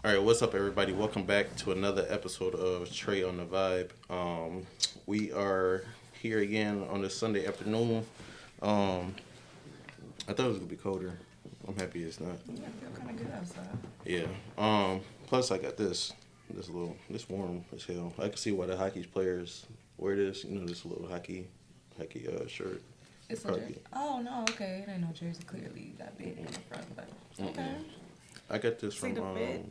All right, what's up, everybody? Welcome back to another episode of Trea on the Vibe. We are here again on this Sunday afternoon. Um, I thought it was gonna be colder. I'm happy it's not. Yeah, I feel kind of good outside. Yeah. Plus, I got this warm as hell. I can see why the hockey players wear this. You know, this little hockey shirt. It's a jersey. Oh no, okay, it ain't no jersey. Clearly, you got big in the front, but okay. I got this See from the fit?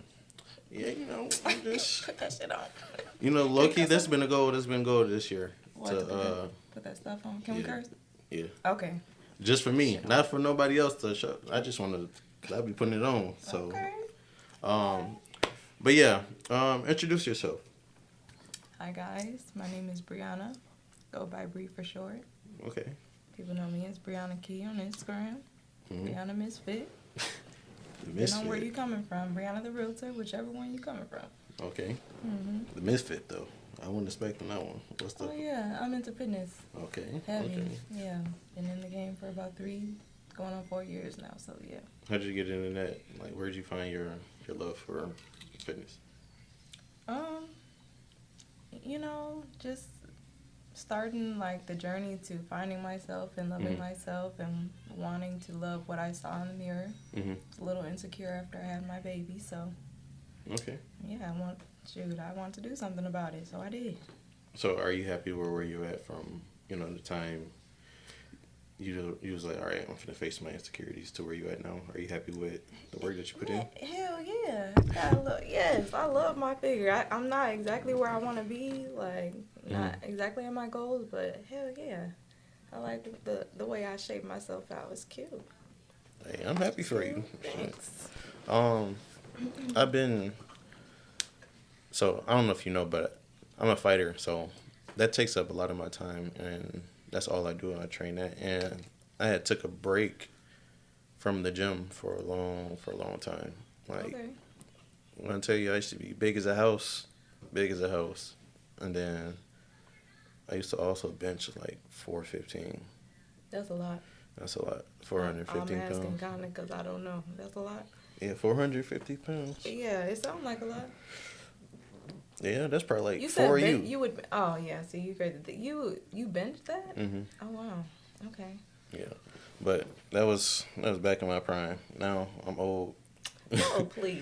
yeah, I'm just Put that shit on. low key. That's been a goal. That's been goal this year. What? To put that stuff on? Can we yeah. curse? Yeah. Okay. Just for me, not for nobody else to show. I just wanted to, I be putting it on. So, Okay. um, but yeah, introduce yourself. Hi guys, my name is Briana. Go by Bree for short. Okay. People know me as Briana Key on Instagram. Mm-hmm. Briana Misfit. The Depending on where misfit. you coming from. Briana the Realtor, whichever one you coming from. Okay. Mhm. The misfit though. I wasn't expecting that one. What's the? Oh yeah, I'm into fitness. Okay. Heavy. Okay. Yeah. Been in the game for about 3, going on 4 years now. So yeah. How'd you get into that? Like, where'd you find your love for fitness? Um, just starting like the journey to finding myself and loving Mhm. myself and wanting to love what I saw in the mirror. Mm-hmm. A little insecure after I had my baby, so Okay. yeah, I want to do something about it, so I did. So, are you happy where you at from? The time you was like, all right, I'm finna face my insecurities to where you at now. Are you happy with the work that you put in? Hell yeah. Yes, I love my figure. I'm not exactly where I want to be, like, not exactly in my goals, but hell yeah. I like the way I shape myself out. It's cute. Hey, I'm happy for you. Thanks. Um, I've been so I don't know if you know, but I'm a fighter, so that takes up a lot of my time, and that's all I do. I train that, and I had took a break from the gym for a long time. Like Okay. when I tell you, I used to be big as a house, and then I used to also bench like 415. That's a lot. That's a lot. 415 I'm asking pounds. kind of because I don't know. That's a lot. Yeah, 450 pounds. Yeah, it sounds like a lot. Yeah, that's probably like You for said you. you would. Oh yeah, see you crazy. You benched that? Hmm. Oh wow. Okay. Yeah, but that was back in my prime. Now I'm old. Oh please.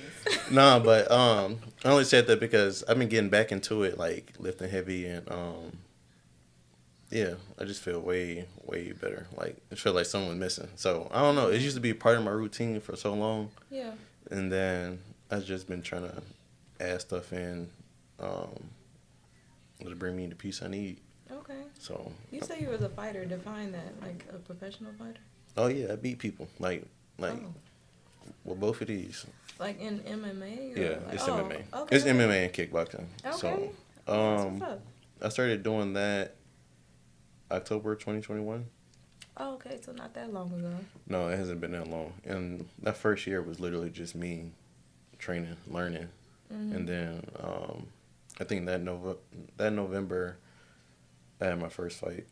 Nah, but I only said that because I've been getting back into it, like lifting heavy, and yeah, I just feel way better. Like I feel like someone missing. So I don't know. It used to be part of my routine for so long, Yeah. and then I've just been trying to add stuff in to bring me the peace I need. Okay. So You say you was a fighter. Define that, like a professional fighter. oh yeah, I beat people like Oh. with both of these. Like in MMA? Or Yeah, like, it's oh, MMA. Okay, It's okay. MMA and kickboxing. Okay. So, That's what's up. I started doing that October 2021. Oh, okay, so not that long ago. No, it hasn't been that long. And that first year was literally just me training, learning, Mm-hmm. and then I think that November I had my first fight.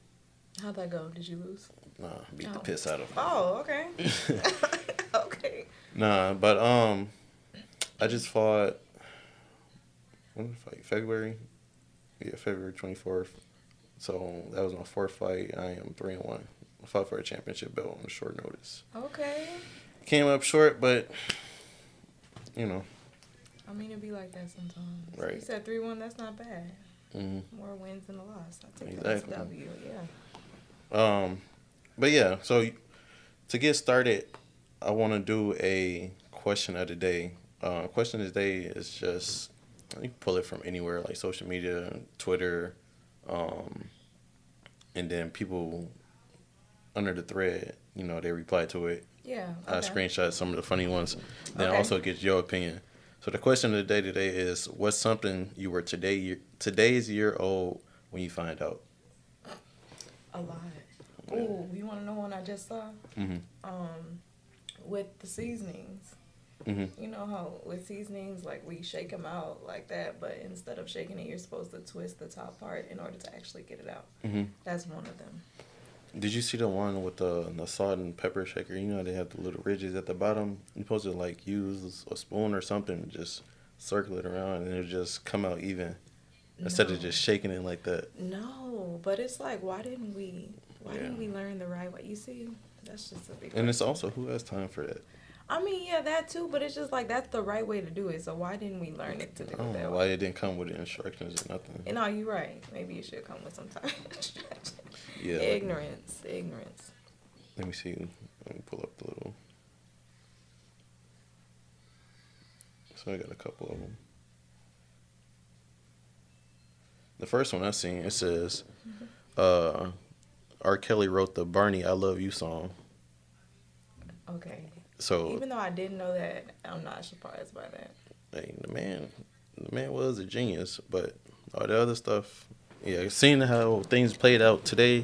How'd that go? Did you lose? Nah, beat the Oh. piss out of him. Oh, okay. Okay. Nah, but I just fought. When did I fight? February. Yeah, February 24th. So that was my fourth fight. I am 3-1. I fought for a championship belt on short notice. Okay. Came up short, but you know. I mean, it'd be like that sometimes. Right. You said 3-1. That's not bad. Hmm. More wins than a loss. I take that as a Exactly. W. Yeah. But yeah. So to get started, I want to do a question of the day. Question of the day is just you can pull it from anywhere like social media, Twitter, and then people under the thread, they reply to it. Yeah. I Okay. screenshot some of the funny ones. Then Okay. also get your opinion. So the question of the day today is: what's something you were today's year old when you find out? A lot. Ooh, you want to know one I just saw? Mhm. With the seasonings. Mhm. You know how with seasonings, like we shake them out like that, but instead of shaking it, you're supposed to twist the top part in order to actually get it out. Mhm. That's one of them. Did you see the one with the salt and pepper shaker? You know they have the little ridges at the bottom. You're supposed to like use a spoon or something, just circle it around, and it'll just come out even instead of No. just shaking it like that. No, but it's like, why Yeah. didn't we learn the right way? You see, that's just a big And it's question. also who has time for that. I mean, yeah, that too, but it's just like that's the right way to do it. So why didn't we learn it to do I it don't know that why way? it didn't come with the instructions or nothing. And no, you're right. Maybe it should come with some time. Yeah. Ignorance. Let me see. Let me pull up the little. So I got a couple of them. The first one I seen, it says, uh, R. Kelly wrote the Barney "I Love You" song. Okay. So Even though I didn't know that, I'm not surprised by that. hey, the man was a genius. But all the other stuff, yeah, seeing how things played out today,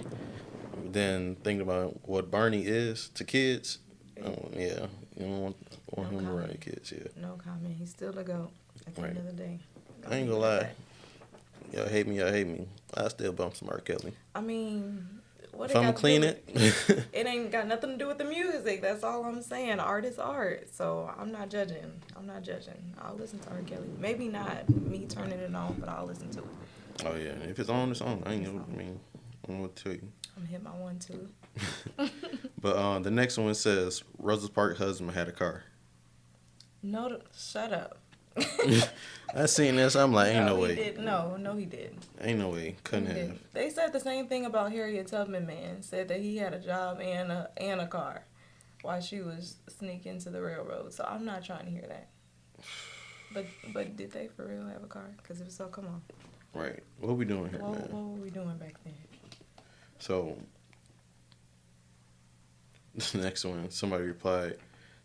then thinking about what Barney is to kids, yeah, you don't want No him around your comment. kids. Yeah, No comment. He's still the GOAT at the right. end of the day. I ain't gonna lie. Y'all hate me. Y'all hate me. I still bump some R. Kelly. I mean, what If it I'm gonna got to clean do it, with it ain't got nothing to do with the music. That's all I'm saying. Art is art. So I'm not judging. I'll listen to R. Kelly. Maybe not me turning it on, but I'll listen to it. oh yeah, if it's on, it's on. I ain't gonna. I mean, I don't know what to tell you. I'm gonna hit my 1-2. But the next one says Rosa Parks' husband had a car. No, shut up. I seen this. I'm like, ain't no he way. did. No, he didn't. Ain't no way. Couldn't He have. didn't. They said the same thing about Harriet Tubman, man. Said that he had a job and a car while she was sneaking to the railroad. So I'm not trying to hear that. But did they for real have a car? Because if so, come on. Right. What we doing here, What man? were we doing back then? So the next one, somebody replied.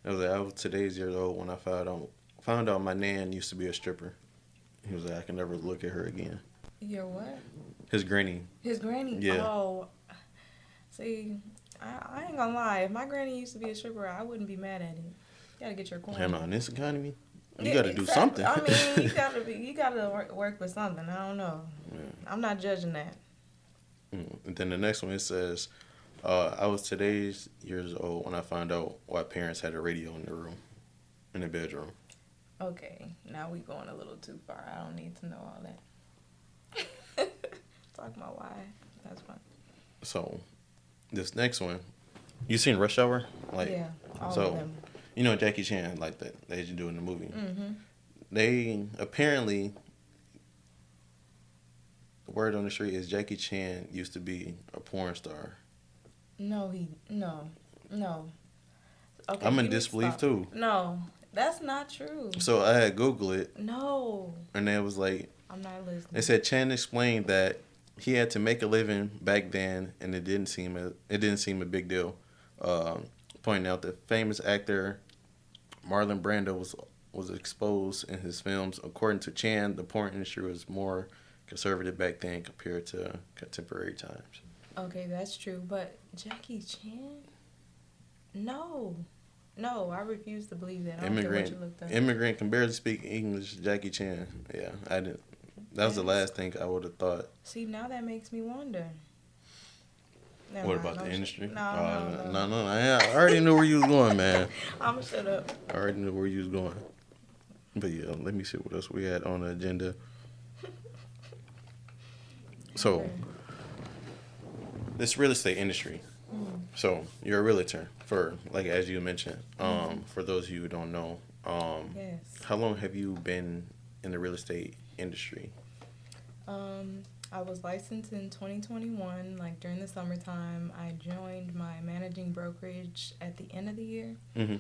I was like, I was today's years old when I found out my nan used to be a stripper. He was like, I can never look at her again. Your what? His granny. His granny? Yeah. Oh, see, I ain't gonna lie. If my granny used to be a stripper, I wouldn't be mad at it. You gotta get your coin. Hell no, in this economy, you Yeah, got to do exactly. something. I mean, you gotta work with something. I don't know. Yeah. I'm not judging that. And then the next one, it says, I was today's years old when I found out why parents had a radio in the room, in the bedroom. Okay, now we going a little too far. I don't need to know all that. Talk about why. That's fine. So, this next one, you seen Rush Hour? Like, Yeah, all so, of them. you know Jackie Chan, like that they used to do in the movie. Mm-hmm. They apparently, the word on the street is Jackie Chan used to be a porn star. No. Okay, I'm in you need to disbelief stop. too. No, that's not true. So I had Googled it, No, and it was like, I'm not listening. they said Chan explained that he had to make a living back then, and it didn't seem a big deal. Pointing out that famous actor Marlon Brando was exposed in his films. According to Chan, the porn industry was more conservative back then compared to contemporary times. Okay, that's true, but Jackie Chan? No, I refuse to believe that. I don't care what you looked up. Immigrant can barely speak English. Jackie Chan. Yeah, I didn't. That was the last thing I would have thought. See, now that makes me wonder. Never What mind, about the industry? No. No. I already knew where you was going, man. I'm gonna shut up. I already knew where you was going. But yeah, let me see what else we had on the agenda. So, Okay. this real estate industry. So, you're a realtor for, like, as you mentioned, for those of you who don't know, Yes. how long have you been in the real estate industry? I was licensed in 2021, like during the summertime. I joined my managing brokerage at the end of the year. Mm-hmm.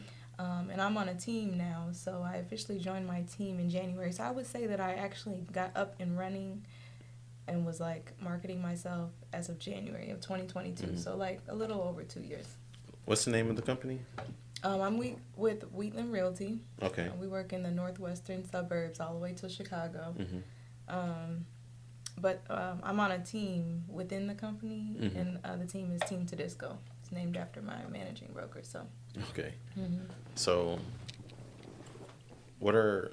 And I'm on a team now, so I officially joined my team in January. So I would say that I actually got up and running and was like marketing myself as of January of 2022. Mm-hmm. So like a little over 2 years. What's the name of the company? I'm with Wheatland Realty. Okay. We work in the northwestern suburbs all the way to Chicago. Mm-hmm. But I'm on a team within the company, Mm-hmm. and the team is Team Tedisco. It's named after my managing broker. So. Okay. Mm-hmm. So, where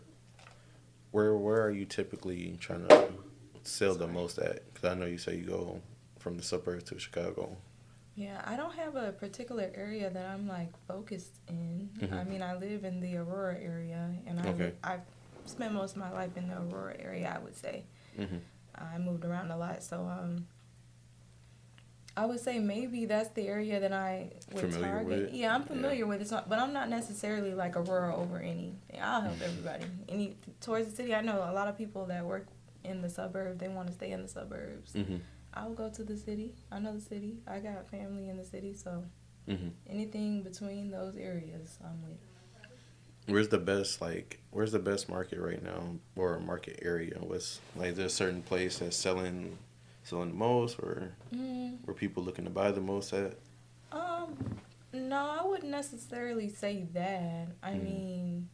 are you typically trying to sell the most at? Because I know you say you go from the suburbs to Chicago. Yeah, I don't have a particular area that I'm like focused in. Mm-hmm. I mean, I live in the Aurora area, and Okay. I've spent most of my life in the Aurora area, I would say. Mm-hmm. I moved around a lot, so I would say maybe that's the area that I would Familiar target. with? Yeah, I'm familiar with it, but I'm not necessarily like Aurora over anything. I'll help everybody. Towards the city, I know a lot of people that work in the suburbs. They want to stay in the suburbs. Mm-hmm. I'll go to the city. I know the city. I got family in the city, so Mm-hmm. anything between those areas, I'm with. Where's the best market right now, or market area? What's like, there's a certain place that's selling the most, or where people looking to buy the most at? No, I wouldn't necessarily say that. I mean,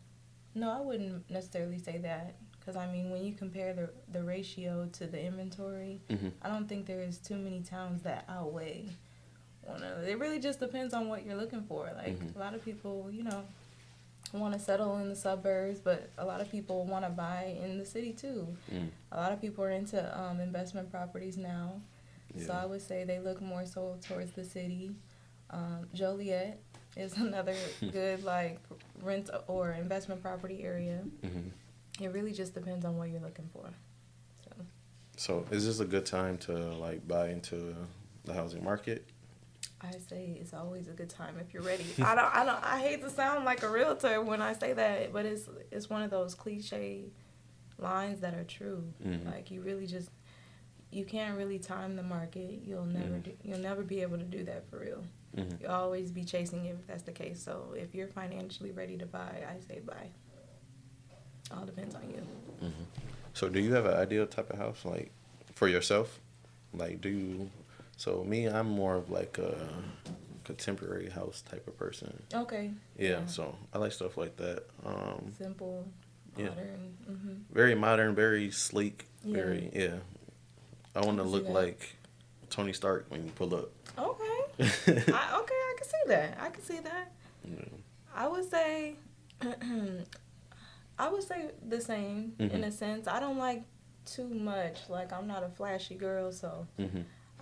no, I wouldn't necessarily say that. Because, I mean, when you compare the ratio to the inventory, I don't think there is too many towns that outweigh one another. It really just depends on what you're looking for. Like, a lot of people, want to settle in the suburbs, but a lot of people want to buy in the city, too. A lot of people are into investment properties now. Yeah. So I would say they look more so towards the city. Joliet is another good, like, rent or investment property area. It really just depends on what you're looking for. So is this a good time to, like, buy into the housing market? I say it's always a good time if you're ready. I hate to sound like a realtor when I say that, but it's one of those cliche lines that are true. Like, you can't really time the market. You'll never be able to do that for real. You'll always be chasing it if that's the case. So if you're financially ready to buy, I say buy. All depends on you. So do you have an ideal type of house, like, for yourself? Like, so me, I'm more of like a contemporary house type of person. Okay. Yeah, so I like stuff like that. Simple, modern. Very modern, very sleek, I want to look like Tony Stark when you pull up. Okay. I can see that. Yeah. I would say the same in a sense. I don't like too much. Like, I'm not a flashy girl, so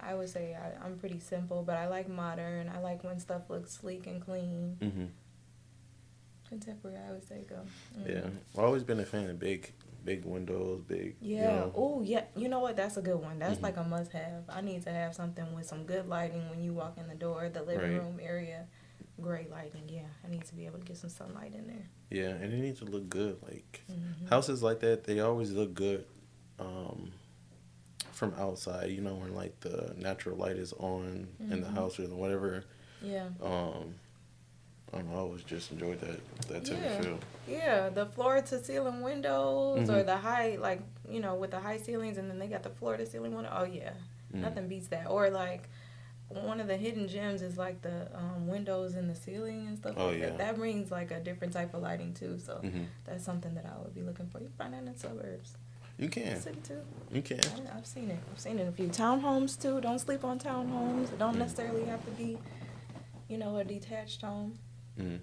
I would say I'm pretty simple, but I like modern. I like when stuff looks sleek and clean. Contemporary, I would say go. Yeah. I've always been a fan of big windows, big. Yeah. Oh, yeah. You know what? That's a good one. That's like a must-have. I need to have something with some good lighting when you walk in the door, the living room area. Great lighting, yeah. I need to be able to get some sunlight in there. Yeah, and it needs to look good. Like, houses like that, they always look good from outside, when, like, the natural light is on in the house or whatever. Yeah. I don't know, I always just enjoyed that type of feel. Yeah, the floor-to-ceiling windows or the high, like, with the high ceilings, and then they got the floor-to-ceiling window. Oh, yeah. Nothing beats that. Or, like, one of the hidden gems is, like, the windows in the ceiling and stuff like that. That brings, like, a different type of lighting, too. So that's something that I would be looking for. You can find that in the suburbs. You can. City, too. You can. I've seen it. I've seen it in a few. Townhomes, too. Don't sleep on townhomes. It don't necessarily have to be, a detached home. No,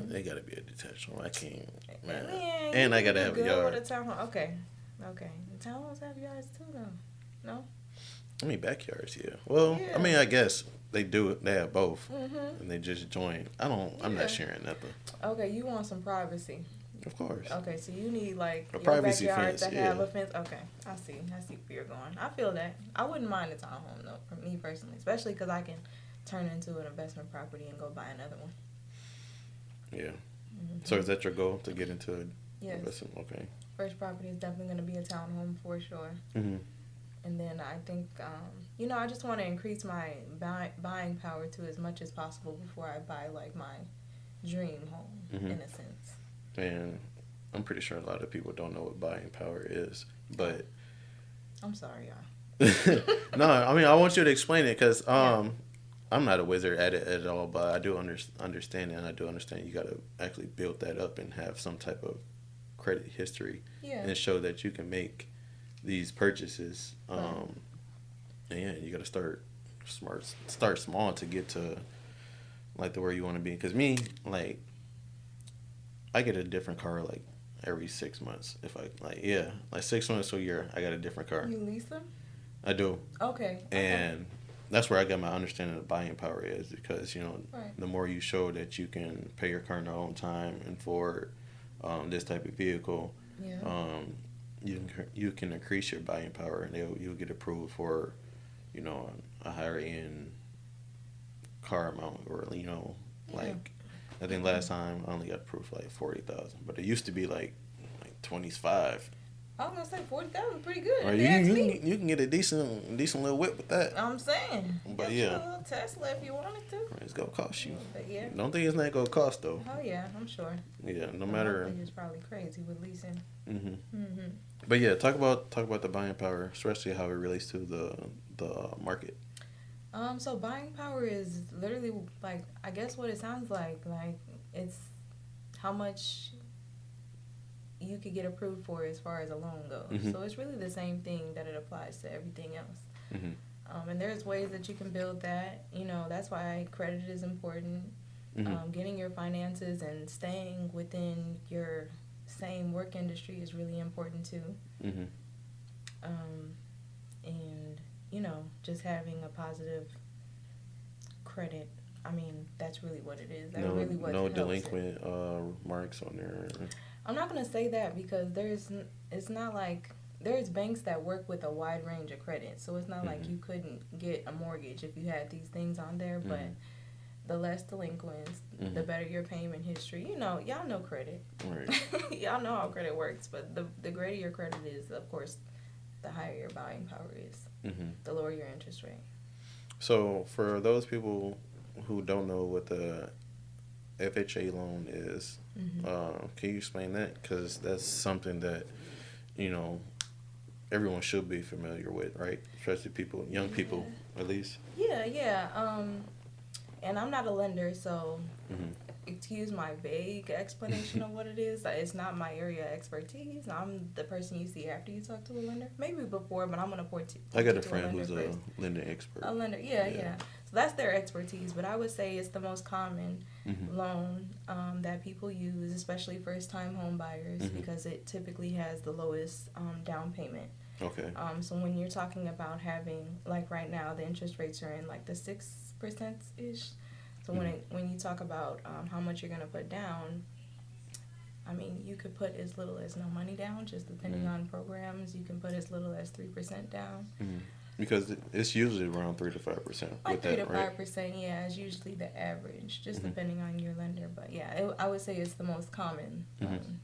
they gotta be a detached home. I can't, man. Yeah, and I gotta have a yard. With a townhome. Okay. The townhomes have yards too, though. No. I mean, backyards, yeah. Well, I mean, I guess they do it. They have both, and they just join. I'm not sharing nothing. Okay, you want some privacy. Of course. Okay, so you need, like, a your privacy backyard fence, to have a fence. Okay, I see where you're going. I feel that. I wouldn't mind a townhome, though, for me personally, especially because I can turn it into an investment property and go buy another one. Yeah. So is that your goal, to get into it? Yes. Investment? Okay. First property is definitely going to be a townhome for sure. And then I think, I just want to increase my buying power to as much as possible before I buy, like, my dream home, in a sense. And I'm pretty sure a lot of people don't know what buying power is, but... I'm sorry, y'all. No, I mean, I want you to explain it, because I'm not a wizard at it at all, but I do understand it, and I do understand you got to actually build that up and have some type of credit history and show that you can make these purchases. And you got to start small to get to, like, the where you want to be. Because me, like, I get a different car, like, every 6 months. If I, like 6 months to a year, I got a different car. You lease them? I do. Okay. And that's where I got my understanding of buying power is, because, the more you show that you can pay your car in your own time and for this type of vehicle, Yeah. You can increase your buying power, and you'll get approved for, a higher end car amount, or Yeah. like I think last time I only got approved for like 40,000, but it used to be like 25. I was gonna say 40,000, pretty good. Or If you ask me, you can get a decent little whip with that. I'm saying, But get you a yeah, little Tesla if you wanted to. it's gonna cost you. But yeah. Don't think it's not gonna cost though. Oh yeah, I'm sure. Yeah, no The matter. monthly is probably crazy with leasing. Mhm. Mhm. But yeah, talk about the buying power, especially how it relates to the market. So buying power is literally like, I guess what it sounds like. Like, it's how much you could get approved for as far as a loan goes. Mhm. So it's really the same thing that it applies to everything else. Mhm. And there's ways that you can build that. That's why credit is important. Mhm. Getting your finances and staying within your same work industry is really important too. Mhm. And just having a positive credit. I mean, that's really what it is. That really what No helps delinquent marks on there. I'm not gonna say that because it's not like there's banks that work with a wide range of credit, so it's not like you couldn't get a mortgage if you had these things on there. But the less delinquents, the better your payment history. Y'all know credit. Right. Y'all know how credit works, but the greater your credit is, of course, the higher your buying power is. The lower your interest rate. So for those people who don't know what the FHA loan is, can you explain that? Because that's something that everyone should be familiar with, right? Especially young people, at least. Yeah. And I'm not a lender, so Mhm. excuse my vague explanation of what it is. It's not my area of expertise. I'm the person you see after you talk to a lender. Maybe before, but I'm gonna point I got you a to friend who's lender first. a lending expert. A lender, yeah. So that's their expertise, but I would say it's the most common loan that people use, especially first-time home buyers, because it typically has the lowest down payment. Okay. So when you're talking about having, like right now, the interest rates are in like the 6% ish. So when you talk about how much you're gonna put down, I mean, you could put as little as no money down, just depending on programs. You can put as little as 3% down. Because it's usually around 3 to 5%. Like 3 to 5%, yeah, is usually the average, just depending on your lender. But yeah, I would say it's the most common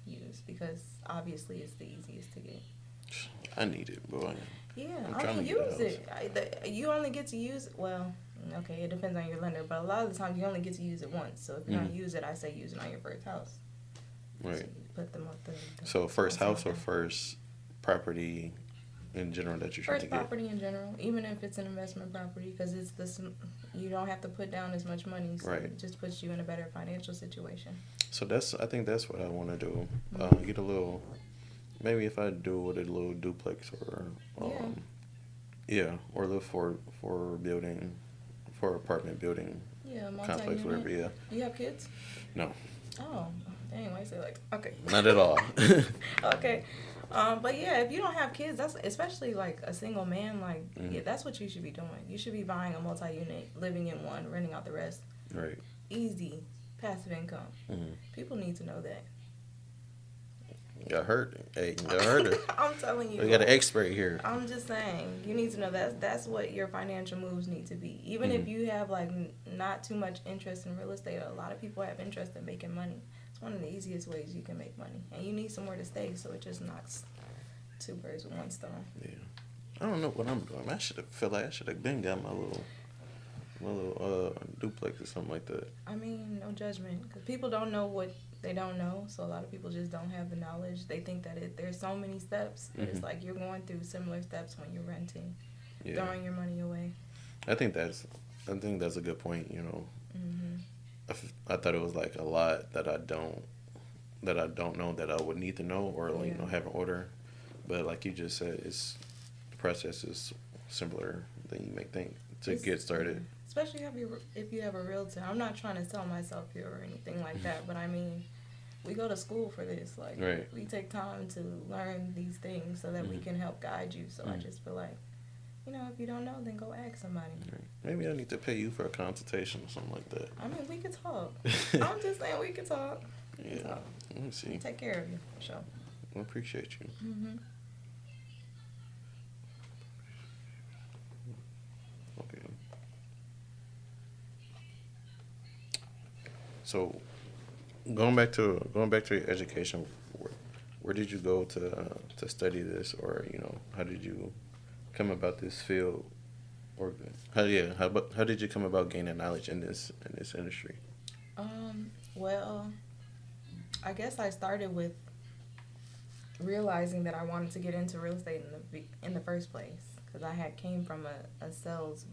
use because obviously it's the easiest to get. I need it, boy. Yeah, I mean, use it. You only get to use it. Well, okay, it depends on your lender, but a lot of the time you only get to use it once. So if you're gonna use it, I say use it on your first house. Right. So you put them up So first house or first property in general that you're trying to first get? property in general, even if it's an investment property, because you don't have to put down as much money, so it just puts you in a better financial situation. So I think that's what I want to do. Get a little, maybe if I do with a little duplex or or live for building, for apartment building, complex, whatever. Yeah. Do you have kids? No. Oh, dang! Why you say like okay? Not at all. Okay. But yeah, if you don't have kids, that's especially like a single man, like that's what you should be doing. You should be buying a multi-unit, living in one, renting out the rest. Right. Easy, passive income. People need to know that. Got hurt. Hey, got hurt. I'm telling you. We got an expert here. I'm just saying, you need to know that's what your financial moves need to be. Even if you have like not too much interest in real estate, a lot of people have interest in making money. One of the easiest ways you can make money, and you need somewhere to stay, so it just knocks two birds with one stone. Yeah, I don't know what I'm doing. I should have been got my little duplex or something like that. I mean, no judgment, because people don't know what they don't know, so a lot of people just don't have the knowledge. They think that there's so many steps, but it's like you're going through similar steps when you're renting, throwing your money away. I think that's a good point. I thought it was like a lot that I don't know that I would need to know or have an order, but like you just said, the process is simpler than you may think to get started. Especially if you have a realtor. I'm not trying to sell myself here or anything like that, but I mean, we go to school for this. Like we take time to learn these things so that we can help guide you. So I just feel like, if you don't know, then go ask somebody. Maybe I need to pay you for a consultation or something like that. I mean, we could talk. I'm just saying we could talk. Let me see. Take care of you, for sure. I appreciate you. Mhm. Okay. So going back to your education, where did you go to study this, or how did you come about this field, or how did you come about gaining knowledge in this industry? Well, I guess I started with realizing that I wanted to get into real estate in the first place because I had came from a sales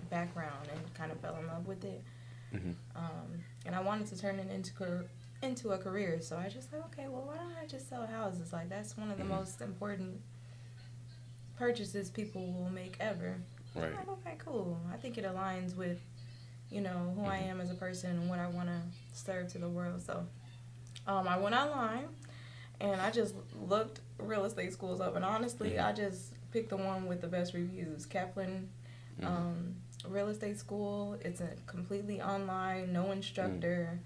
background and kind of fell in love with it. Hmm. And I wanted to turn it into a career. So I just like, okay, well, why don't I just sell houses? Like that's one of the Hmm. most important purchases people will make ever. I'm Right. like, okay, cool. I think it aligns with who I Hmm. am as a person and what I want to serve to the world. So I went online and I just looked real estate schools up, and honestly, Hmm. I just picked the one with the best reviews. Kaplan Hmm. um, Real Estate School. It's a completely online, no Hmm. instructor.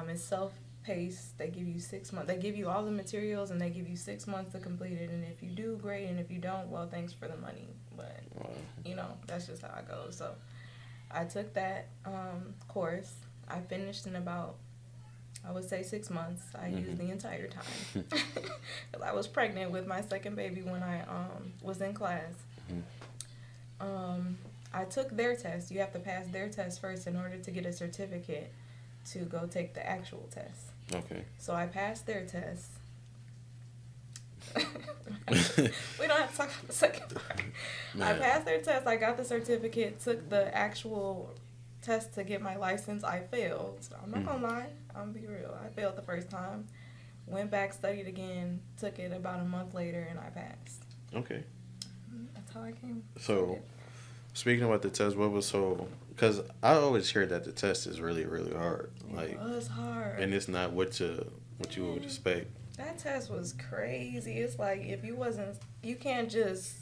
It's self-paced. They give you 6 months. They give you all the materials, and they give you 6 months to complete it. And if you do, great. And if you don't, well, thanks for the money. But Wow. that's just how it goes. So I took that course. I finished in about, I would say, 6 months. I used Hmm. the entire time. 'Cause I was pregnant with my second baby when I was in class. Hmm. Um, I took their test. You have to pass their test first in order to get a certificate to go take the actual test. Okay. So I passed their test. We don't have to talk about the second part. I Man. passed their test. I got the certificate. Took the actual test to get my license. I failed. So I'm not Mm. gonna lie. I'm gonna be real. I failed the first time. Went back, studied again. Took it about a month later, and I passed. Okay. That's how I came. So speaking about the test, what was so? Because I always hear that the test is really really hard. It was hard. And it's not what you would Man, expect. that test was crazy. It's like if you wasn't, you can't just.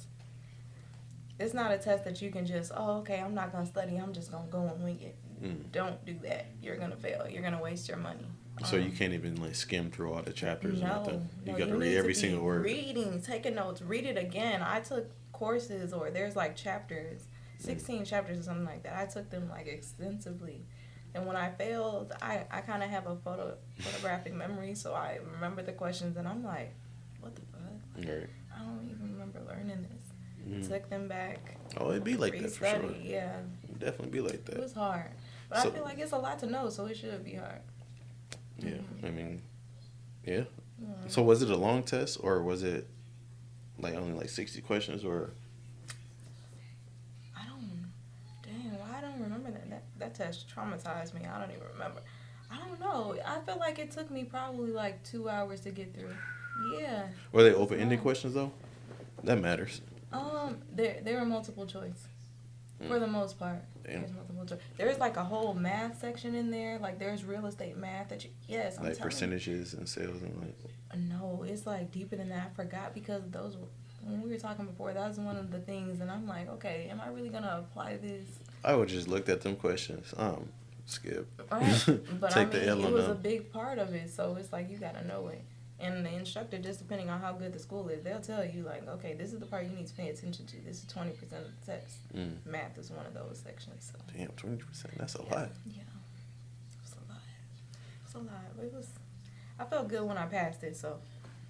It's not a test that you can just. Oh, okay. I'm not gonna study. I'm just gonna go and wing it. Mm. Don't do that. You're gonna fail. You're gonna waste your money. So you can't even like skim through all the chapters or nothing. You No, got to you read need to every be single word. reading, taking notes, read it again. I took courses, or there's like chapters, 16 chapters or something like that. I took them like extensively. And when I failed, I kind of have a photographic memory, so I remember the questions, and I'm like, what the fuck? Right. I don't even remember learning this. Mm. Took them back, Oh, it'd be like that for sure. restudied. Yeah, It'd definitely be like it that. was hard, but So I feel like it's a lot to know, so it should be hard. yeah, Mhm. I mean, yeah. Mm. So was it a long test or was it like only like 60 questions or? I don't. Damn, I don't remember that. That test traumatized me. I don't even remember. I don't know. I feel like it took me probably like 2 hours to get through. Yeah. Were they It was open-ended long. questions though? That matters. There were multiple choice for Mm. the most part. Damn. There's multiple choice. There's like a whole math section in there. Like there's real estate math that you. Yes, I'm Like telling percentages and sales and like. you. No, it's like deeper than that. I forgot because those. When we were talking before, that was one of the things, and I'm like, okay, am I really gonna apply this? I would just looked at them questions. Skip. Right. But Take I the mean, L it on was a them. big part of it, so it's like you gotta know it. And the instructor, just depending on how good the school is, they'll tell you like, okay, this is the part you need to pay attention to. This is 20% of the test. Mm. Math is one of those sections. So Damn, 20%. That's a yeah, lot. yeah, it was a lot. It was a lot. But it was. I felt good when I passed it, so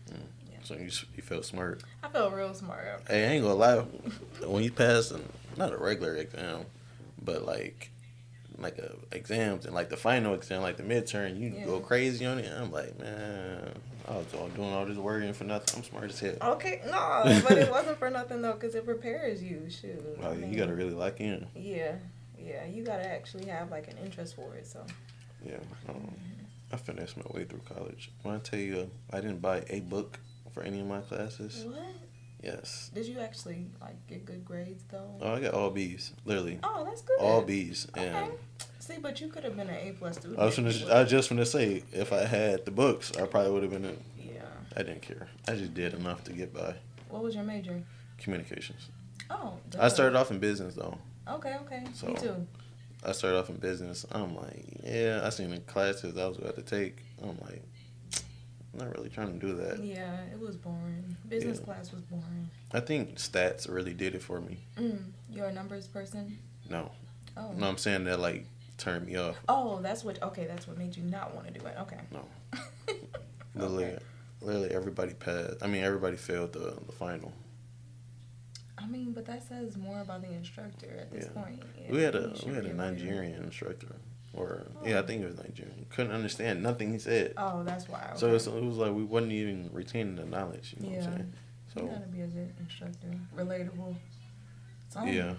Mm. yeah. So you felt smart. I felt real smart. Hey, I ain't gonna lie. When you pass, not a regular exam, but like a exams and like the final exam, like the midterm, you Yeah. go crazy on it. I'm like, man, I was doing all this worrying for nothing. I'm smart as hell. Okay, no, but it wasn't for nothing though, because it prepares you. Shoot. Oh, I mean, you gotta really lock in. Yeah, yeah, you gotta actually have like an interest for it. So. Yeah. I finished my way through college. When I tell you, I didn't buy a book for any of my classes. What? Yes. Did you actually like get good grades though? Oh, I got all B's, literally. Oh, that's good. All B's, Okay. and See, but you could have been an A+ student. I was if you just gonna say if I had the books, I probably would have been. Yeah. I didn't care. I just did enough to get by. What was your major? Communications. Oh. I started off in business though. Okay. Okay. So- Me too. I started off in business. I'm like, yeah. I seen the classes I was about to take. I'm like, I'm not really trying to do that. Yeah, it was boring. Business Yeah. class was boring. I think stats really did it for me. You're a numbers person? No. Oh. No, I'm saying that, like, turned me off. Oh, that's what made you not want to do it. Okay. No. Literally, literally everybody passed. I mean, everybody failed the final. I mean, but that says more about the instructor at this point. Yeah, We had he a should be Nigerian instructor, or I think it was Nigerian. Couldn't understand nothing he said. Oh, that's why. Okay. So it was like we wasn't even retaining the knowledge. You know what I'm saying? So you gotta be a good instructor, relatable. Yeah,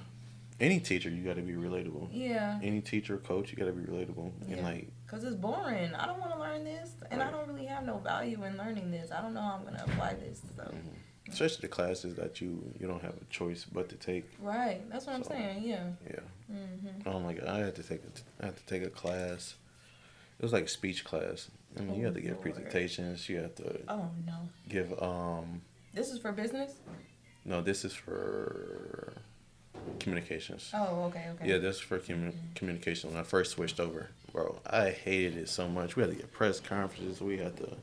any teacher you gotta be relatable. Yeah. Any teacher, coach, you gotta be relatable. Yeah. And like, cause it's boring. I don't want to learn this, and I don't really have no value in learning this. I don't know how I'm gonna apply this. So. Especially the classes that you don't have a choice but to take. Right. That's what I'm saying. Yeah. Yeah. I had to take a class. It was like a speech class. I mean, you had to give presentations. You had to. Oh no. Give This is for business. No, this is for communications. Oh, okay. Yeah, this is for communication. When I first switched over, bro, I hated it so much. We had to get press conferences. We had to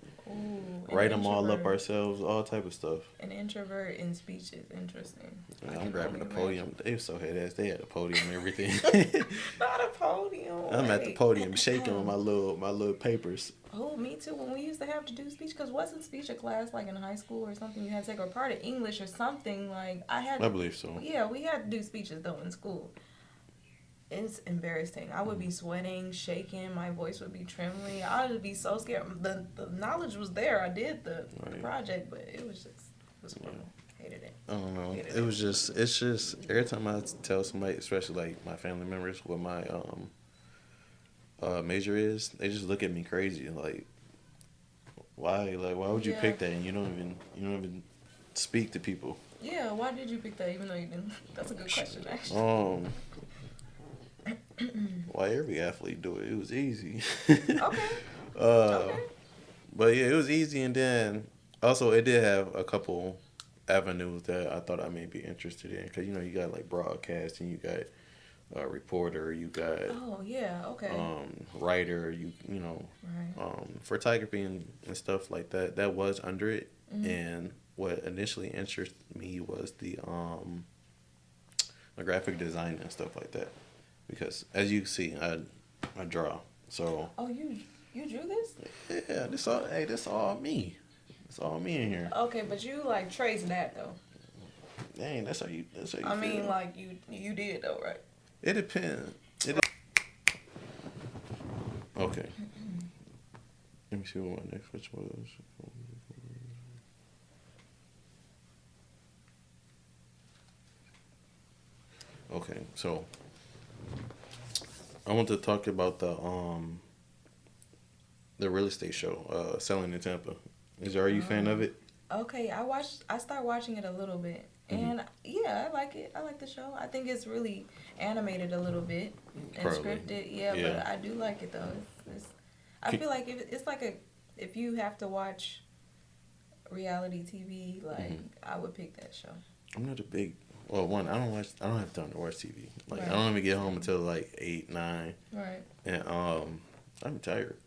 write them all up ourselves, all type of stuff. An introvert in speech is interesting. I'm grabbing the podium. They were so head ass. They had a podium and everything. Not a podium. I'm at the podium shaking with my little papers. Oh, me too. When we used to have to do speech, because wasn't speech a class like in high school or something you had to take, or part of English or something? Like I believe so. Yeah, we had to do speeches though in school. It's embarrassing. I would be sweating, shaking. My voice would be trembling. I would be so scared. The knowledge was there. I did the project, but it was horrible. Hated it. I don't know. It's just every time I tell somebody, especially like my family members, what my major is, they just look at me crazy. Like, why? Like, why would you pick that and you don't even speak to people? Yeah, why did you pick that even though you didn't? That's a good question, actually. Why every athlete do it? It was easy. Okay. But yeah, it was easy, and then also it did have a couple avenues that I thought I may be interested in, because you got like broadcasting, you got reporter, you got writer, photography and stuff like that. That was under it, and what initially interested me was the graphic design and stuff like that. Because as you see, I draw. So. Oh, you drew this? Yeah, this all me. It's all me in here. Okay, but you like traced that though. Dang, that's how you. I mean, like you did though, right? It depends. Okay. Let me see what my next which was. Okay, so I want to talk about the real estate show, Selling in Tampa. Are you a fan of it? Okay, I started watching it a little bit, and yeah, I like it. I like the show. I think it's really animated a little bit and scripted. Yeah, but I do like it though. I feel like it's like if you have to watch reality TV, like I would pick that show. I'm not a big. Well, one, I don't have time to watch TV. Like I don't even get home until like 8, 9. Right. And I'm tired.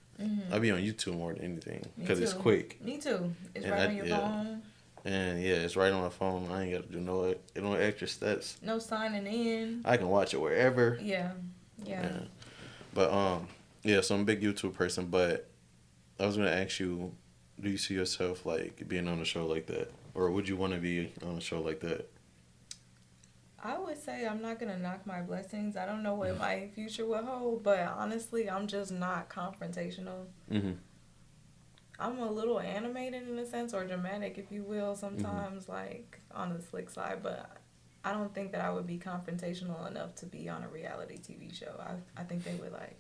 I be on YouTube more than anything because it's quick. Me too. It's right on your phone. And yeah, it's right on my phone. I ain't got to do no extra steps. No signing in. I can watch it wherever. Yeah. But so I'm a big YouTube person. But I was gonna ask you, do you see yourself like being on a show like that, or would you want to be on a show like that? I would say I'm not going to knock my blessings. I don't know what my future will hold, but honestly, I'm just not confrontational. I'm a little animated in a sense, or dramatic, if you will, sometimes, like, on the slick side, but I don't think that I would be confrontational enough to be on a reality TV show. I think they would, like,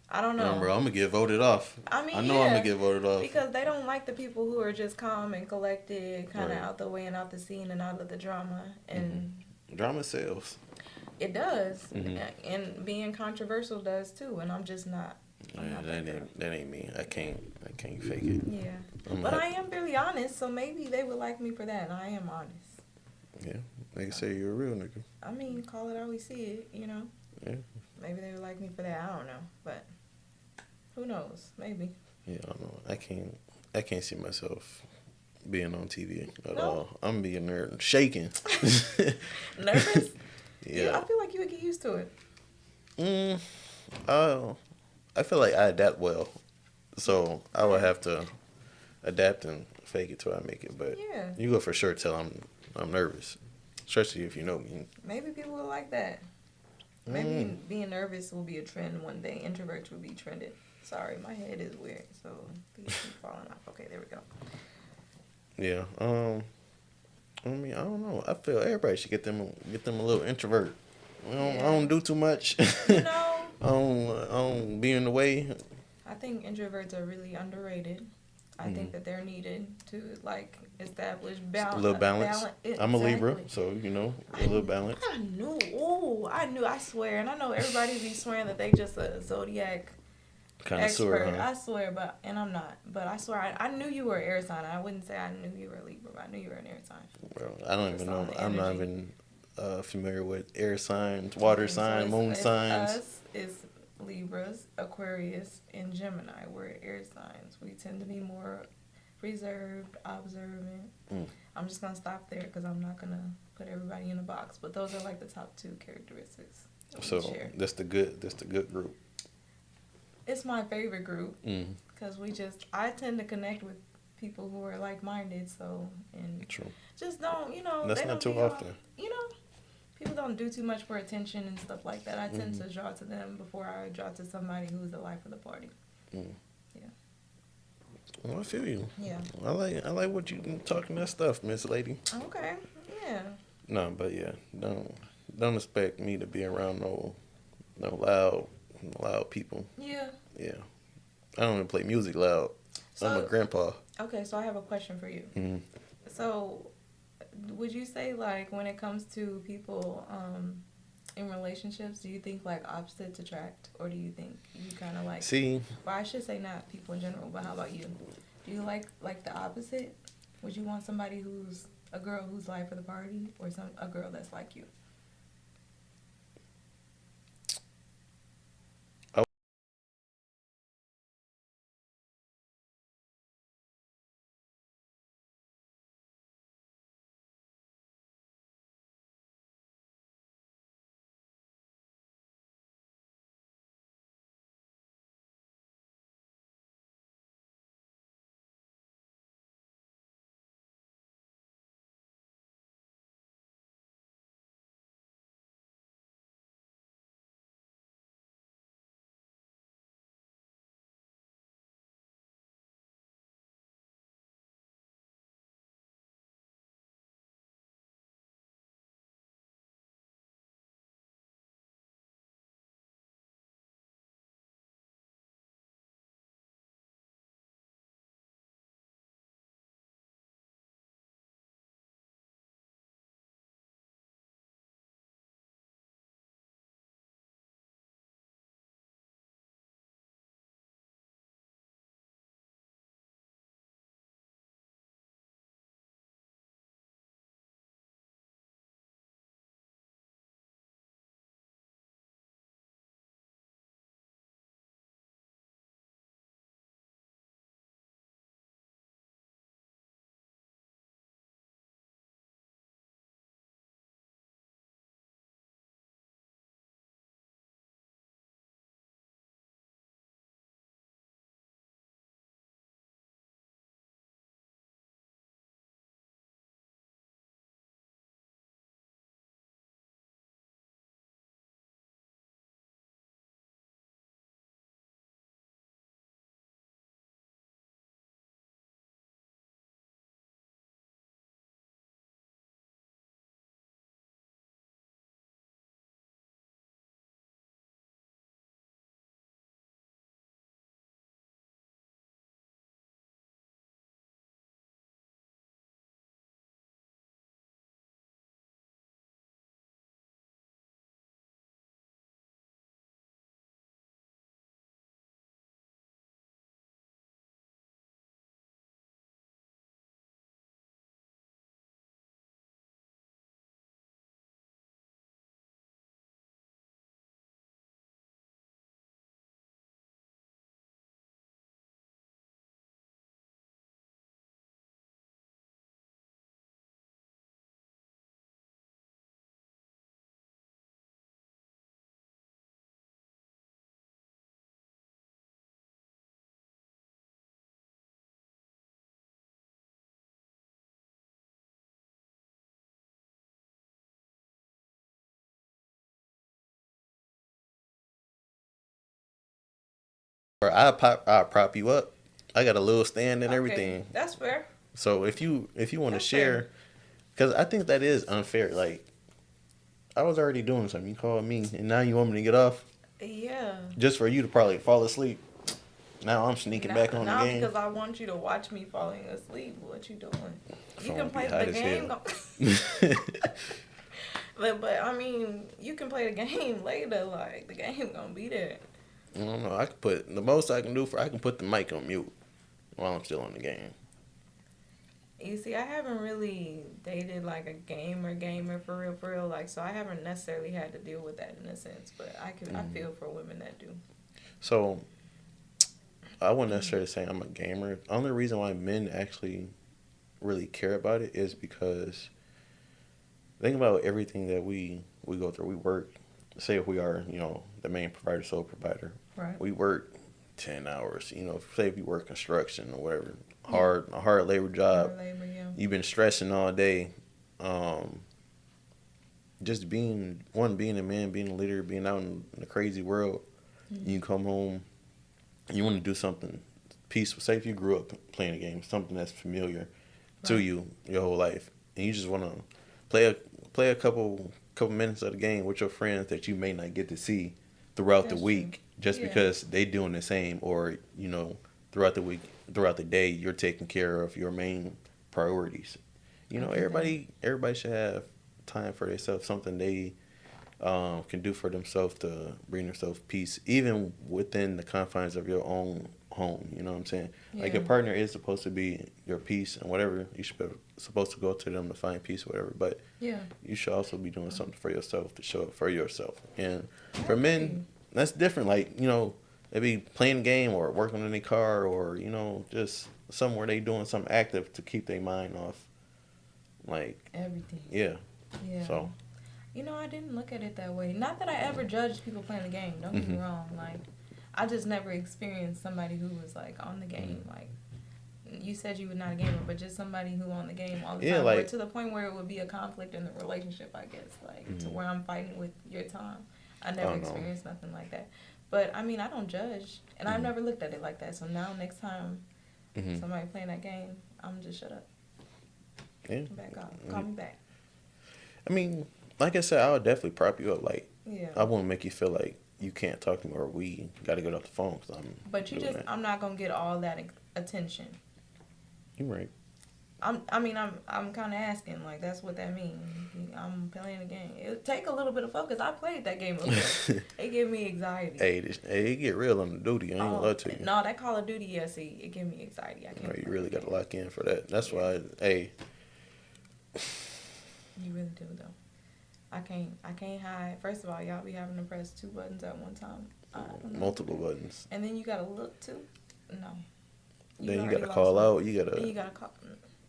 I don't know. Remember, I'm going to get voted off. I know I'm going to get voted off. Because they don't like the people who are just calm and collected, kind of out the way and out the scene and out of the drama, and... Drama sells. It does, and being controversial does too. And I'm just not. That ain't me. I can't fake it. Yeah, but I am really honest, so maybe they would like me for that. I am honest. Yeah, they can say you're a real nigga. I mean, call it how we see it, Yeah. Maybe they would like me for that. I don't know, but who knows? Maybe. Yeah, I don't know. I can't see myself being on TV at No. all. I'm being there shaking. Nervous? Yeah, Yeah. I feel like you would get used to it. Mm, I feel like I adapt well, so I would Yeah. have to adapt and fake it till I make it. But Yeah. you go for sure tell I'm nervous, especially if you know me. Maybe people will like that. Maybe Mm, being nervous will be a trend one day. Introverts will be trending. Sorry, my head is weird, so these keep falling off. Okay, there we go. yeah. I mean, I don't know. I feel everybody should get them a little introvert. I Yeah. don't do too much. You know, I don't be in the way. I think introverts are really underrated. I Mm. think that they're needed to like establish A little balance. balance. I'm a Libra, Exactly. so a little balance. I knew. Oh, I knew. I swear, and I know everybody be swearing that they just a zodiac Kind of sore, expert. huh? I swear, and I'm not. But I swear, I knew you were an air sign. I wouldn't say I knew you were a Libra, but I knew you were an air sign. Bro, I don't Just even on know. the I'm not energy. even familiar with air signs, water Okay, so sign, moon it's signs. us, it's Libras, Aquarius, and Gemini. We're air signs. We tend to be more reserved, observant. Mm. I'm just gonna stop there because I'm not gonna put everybody in a box. But those are like the top two characteristics that we So share. that's the good. That's the good group. It's my favorite group Mm. because I tend to connect with people who are like minded. So and True. just don't That's they not don't too be all, often. you know people don't do too much for attention and stuff like that. I tend Mhm. to draw to them before I draw to somebody who's the life of the party. Mm. Yeah. Well, I feel you. Yeah. I like what you been talking that stuff, Miss Lady. Okay. Yeah. No, but yeah, don't expect me to be around no loud people. Yeah. Yeah, I don't even play music loud. I'm a So grandpa. okay, so I have a question for you. Mm. So would you say like when it comes to people in relationships, do you think like opposites attract, or do you think you kind of like? See, Well, I should say not people in general, but how about you? Do you like the opposite? Would you want somebody who's a girl who's life of the party, or a girl that's like you? or I prop you up. I got a little stand and Okay, everything. that's fair. So if you want to That's fair. share, because I think that is unfair. Like I was already doing something. You called me, and now you want me to get off Yeah. just for you to probably fall asleep. Now I'm sneaking back on the Now game. because I want you to watch me falling asleep. What you doing? You Phone can be play hot the as game. hell. But I mean, you can play the game later. Like the game gonna be there. I don't know. I can put the most I can do for I can put the mic on mute while I'm still in the game. You see, I haven't really dated like a gamer for real. Like, so I haven't necessarily had to deal with that in a sense. But I feel for women that do. So I wouldn't necessarily say I'm a gamer. The only reason why men actually really care about it is because think about everything that we go through. We work. Say if we are the main provider, sole provider. Right. We work 10 hours. Say if you work construction or whatever, Yeah. a hard labor job. Hard labor, yeah. You've been stressing all day. Just being a man, being a leader, being out in the crazy world. Mm-hmm. You come home, you want to do something peaceful. Say if you grew up playing a game, something that's familiar to you your whole life, and you just want to play a couple minutes of the game with your friends that you may not get to see throughout the week, just because they doing the same, or throughout the week, throughout the day, you're taking care of your main priorities. Everybody should have time for themselves, something they can do for themselves to bring themselves peace, even within the confines of your own home. You know what I'm saying? Yeah. Like your partner is supposed to be your peace and whatever. You should be supposed to go to them to find peace or whatever. But you should also be doing something for yourself to show up for yourself. And for men, that's different. Like, they be playing a game or working in their car or, just somewhere they doing something active to keep their mind off. Like Everything. Yeah. Yeah. So I didn't look at it that way. Not that I ever judged people playing the game. Don't get me wrong. Like, I just never experienced somebody who was like on the game. Like, you said you were not a gamer, but just somebody who on the game all the time. like, or to the point where it would be a conflict in the relationship, I guess. Like, to where I'm fighting with your time. I never experienced nothing like that. But, I mean, I don't judge. And I've never looked at it like that. So now, next time somebody playing that game, I'm just shut up. Yeah. Back off. Call me back. I mean, like I said, I would definitely prop you up. Like, Yeah. I wouldn't make you feel like you can't talk to me or we got to get off the phone. Cause I'm not going to get all that attention. You're right. I'm kind of asking, like, that's what that means. I'm playing a game. It'll take a little bit of focus. I played that game before. It gave me anxiety. Hey, it get real on the duty. I ain't gonna lie to you. No, that Call of Duty, yeah, see, it gave me anxiety. I can't. Right, you really got to lock in for that. That's why, hey. You really do, though. I can't hide. First of all, y'all be having to press 2 buttons at one time. Multiple buttons. And then you gotta look too. No. Then you gotta call out. Then you gotta call.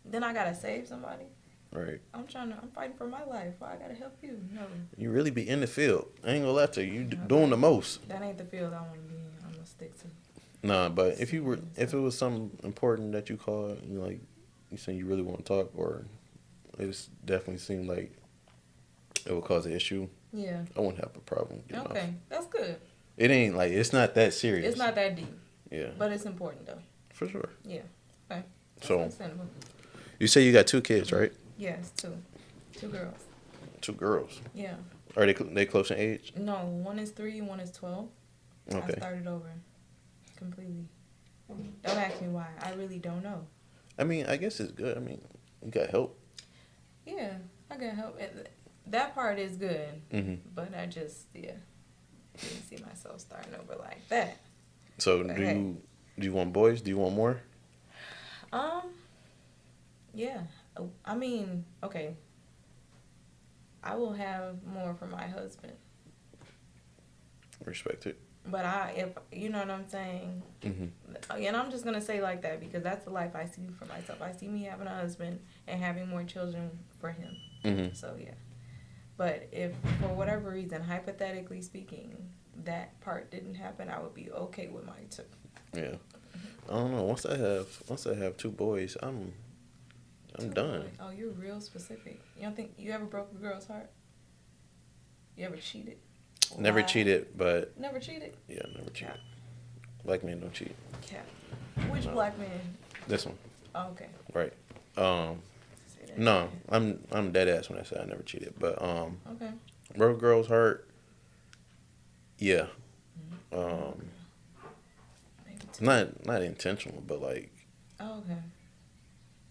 Then I gotta save somebody. Right. I'm fighting for my life. Why I gotta help you? No. You really be in the field. I ain't gonna lie to you. You doing the most. That ain't the field I want to be in. I'm gonna stick to. Nah, but if it was something important that you called, like you said you really want to talk, or it definitely seemed like it would cause an issue. Yeah. I wouldn't have a problem. Okay, that's good. It ain't like it's not that serious. It's not that deep. Yeah. But it's important though. For sure. Yeah. Okay. So you say you got 2 kids, right? Yes, 2. 2 girls. 2 girls. Yeah. Are they close in age? No, one is 3, one is 12. Okay. I started over completely. Don't ask me why. I really don't know. I mean, I guess it's good. I mean, you got help. Yeah, I got help. That part is good. Mm-hmm. But I just, didn't see myself starting over like that. So do you want boys? Do you want more? Yeah. I mean, okay. I will have more for my husband. Respect it. But if you know what I'm saying, Mm-hmm. And I'm just gonna say like that because that's the life I see for myself. I see me having a husband and having more children for him. Mm-hmm. So yeah. But if for whatever reason, hypothetically speaking, that part didn't happen, I would be okay with mine too. Yeah. I don't know. Once I have 2 boys, I'm done. Boys. Oh, you're real specific. You don't think you ever broke a girl's heart? You ever cheated? Never cheated, but Never cheated? yeah, never cheated. Black men don't cheat. Cap. Which No, black man? this one, Oh, okay. right? Um, Say that no, again. I'm dead ass when I say I never cheated. But Okay. broke girls heart, yeah. Okay. Um, Maybe two. not intentional, but like Oh, okay.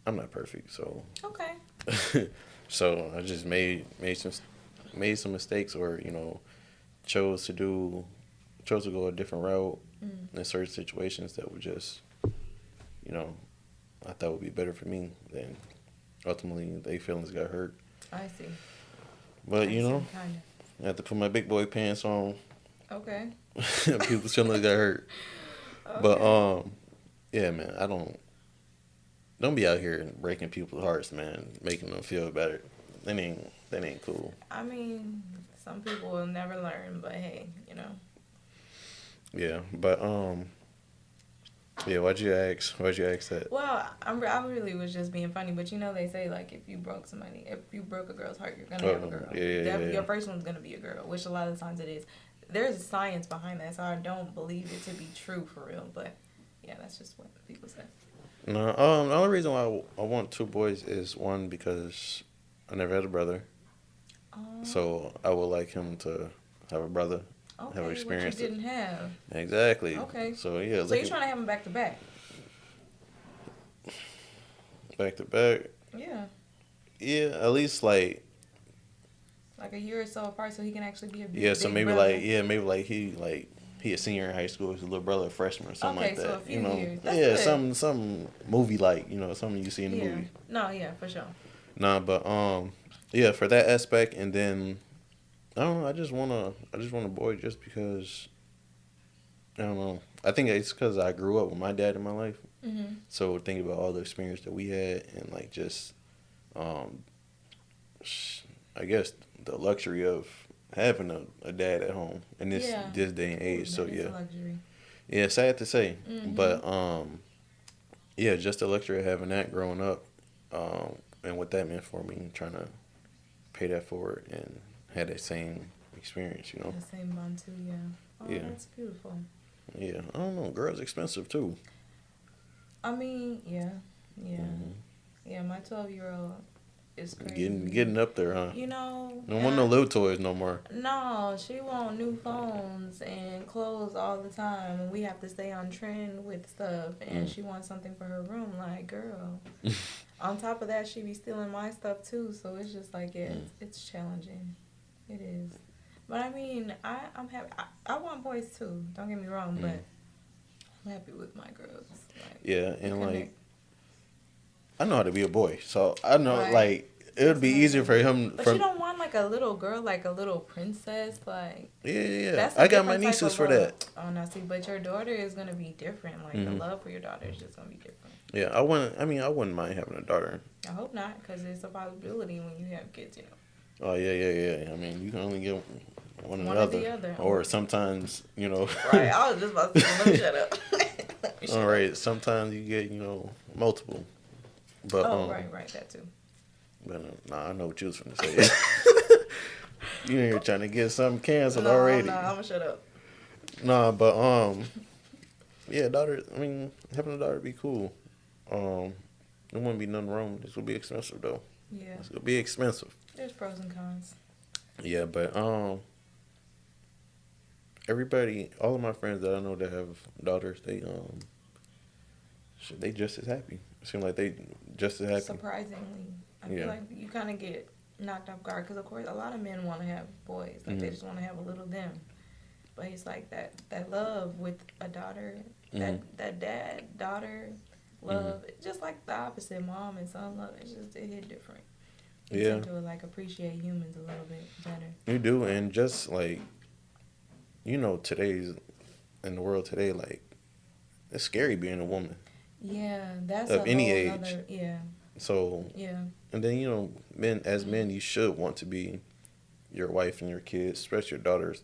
I'm not perfect, so Okay. so I just made some mistakes, or chose to do chose to go a different route Mm. in certain situations that would just you know I thought would be better for me. Then ultimately, they feelings got hurt. I see. But I see. Kind I had to put my big boy pants on. of. Okay. People's feelings got hurt. But Okay. yeah, man, I don't be out here breaking people's hearts, man, making them feel better. That ain't cool. I mean, some people will never learn, but hey, you know. Yeah, but yeah. Why'd you ask that? Well, I really was just being funny, but you know they say like if you broke a girl's heart, you're gonna have a Oh, girl. yeah, yeah, yeah. Your first one's gonna be a girl, which a lot of times it is. There's science behind that, so I don't believe it to be true for real. But yeah, that's just what people say. No, the only reason why I want two boys is one because I never had a brother, Oh, so I would like him to have a brother, have okay, what you experienced it. didn't have. Exactly. Okay, So yeah, so you're trying to have them back to back. back to back. Yeah, Yeah, at least like a year or so apart, so he can actually be a yeah. So big maybe brother. he a senior in high school, his little brother a freshman or something Okay, like so a that. few years. That's Yeah, good. some movie something you see in the Yeah. movie. No, yeah, for sure. Nah, but yeah, for that aspect, and then I don't know. I just want a boy just because I don't know. I think it's because I grew up with my dad in my life, Mhm. so thinking about all the experience that we had and like just um, I guess the luxury of having a dad at home in Yeah. this day and Ooh, age. So that is a yeah, luxury. yeah, sad to say, Mhm. but yeah, just the luxury of having that growing up, and what that meant for me, trying to pay that forward and had that same experience. The same bond too, yeah. Oh, Yeah, that's beautiful. yeah. I don't know. Girls expensive too. I mean, yeah, yeah, Hmm. yeah. My 12-year-old is crazy. Getting up there, huh? You know, Don't and want no little toys no more. no, she want new phones and clothes all the time, and we have to stay on trend with stuff. And Mm. she wants something for her room, like girl. On top of that, she be stealing my stuff too, so it's just like yeah, Mm. it's challenging. It is. But I mean, I'm happy. I want boys too. Don't get me wrong, Mm. but I'm happy with my girls. Like Yeah, we and like connect. I know how to be a boy, so I know Right. it would That's be another easier thing. for him But you from. don't want like a little girl, like a little princess. Like Yeah, yeah, yeah. that's a I got my different type nieces of for love. that. Oh no, see, but your daughter is gonna be different. Like the Hmm. love for your daughter is just gonna be different. Yeah, I wouldn't mind having a daughter. I hope not, because it's a possibility when you have kids. You know, Oh yeah, yeah, yeah. I mean, you can only get one or the one or other, the other. or sometimes Right. I was just about to say, let me shut up. Let me all shut up. right. Sometimes you get multiple, but Oh, right, right, that too. but nah, I know what you was finna say. You in here trying to get something canceled No, I'm already? not. I'm gonna shut up. Nah, but yeah, daughter. I mean, having a daughter would be cool. There wouldn't be nothing wrong. This would be expensive though. Yeah, This would be expensive. there's pros and cons. Yeah, but everybody, all of my friends that I know that have daughters, they just as happy. It seems like they just as happy. Surprisingly, I Yeah. feel like you kind of get knocked off guard because, of course, a lot of men want to have boys. Like they Mhm. just want to have a little them. But it's like that love with a daughter, Mhm. that dad daughter Mhm. love, it's just like the opposite, mom and son love. It hit different. You Yeah, tend to like appreciate humans a little bit better. you do, and just like today's in the world today, like it's scary being a woman Yeah, that's of a any whole age. nother. Yeah, So, yeah. and then men, you should want to be your wife and your kids, especially your daughter's,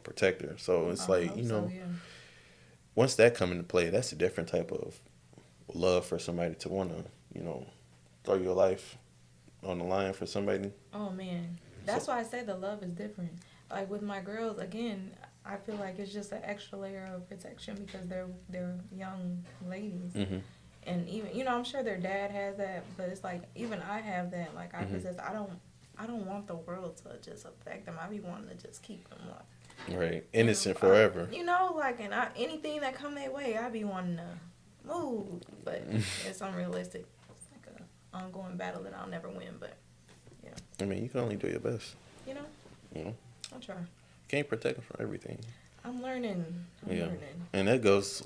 protector. So it's I would like hope so. Yeah. once that come into play, that's a different type of love for somebody to want to, throw your life on the line for somebody. Oh man, So, that's why I say the love is different. Like with my girls, again, I feel like it's just an extra layer of protection because they're young ladies. Mm-hmm. And even I'm sure their dad has that, but it's like even I have that. Like I Mm-hmm. possess. I don't want the world to just affect them. I be wanting to just keep them like Right. Innocent forever. like anything that come their way, I be wanting to move, but it's unrealistic. It's like a ongoing battle that I'll never win. But yeah, I mean, you can only do your best. you know, You know, I'll try. can't protect them from everything. I'm learning. I'm Yeah, learning. and that goes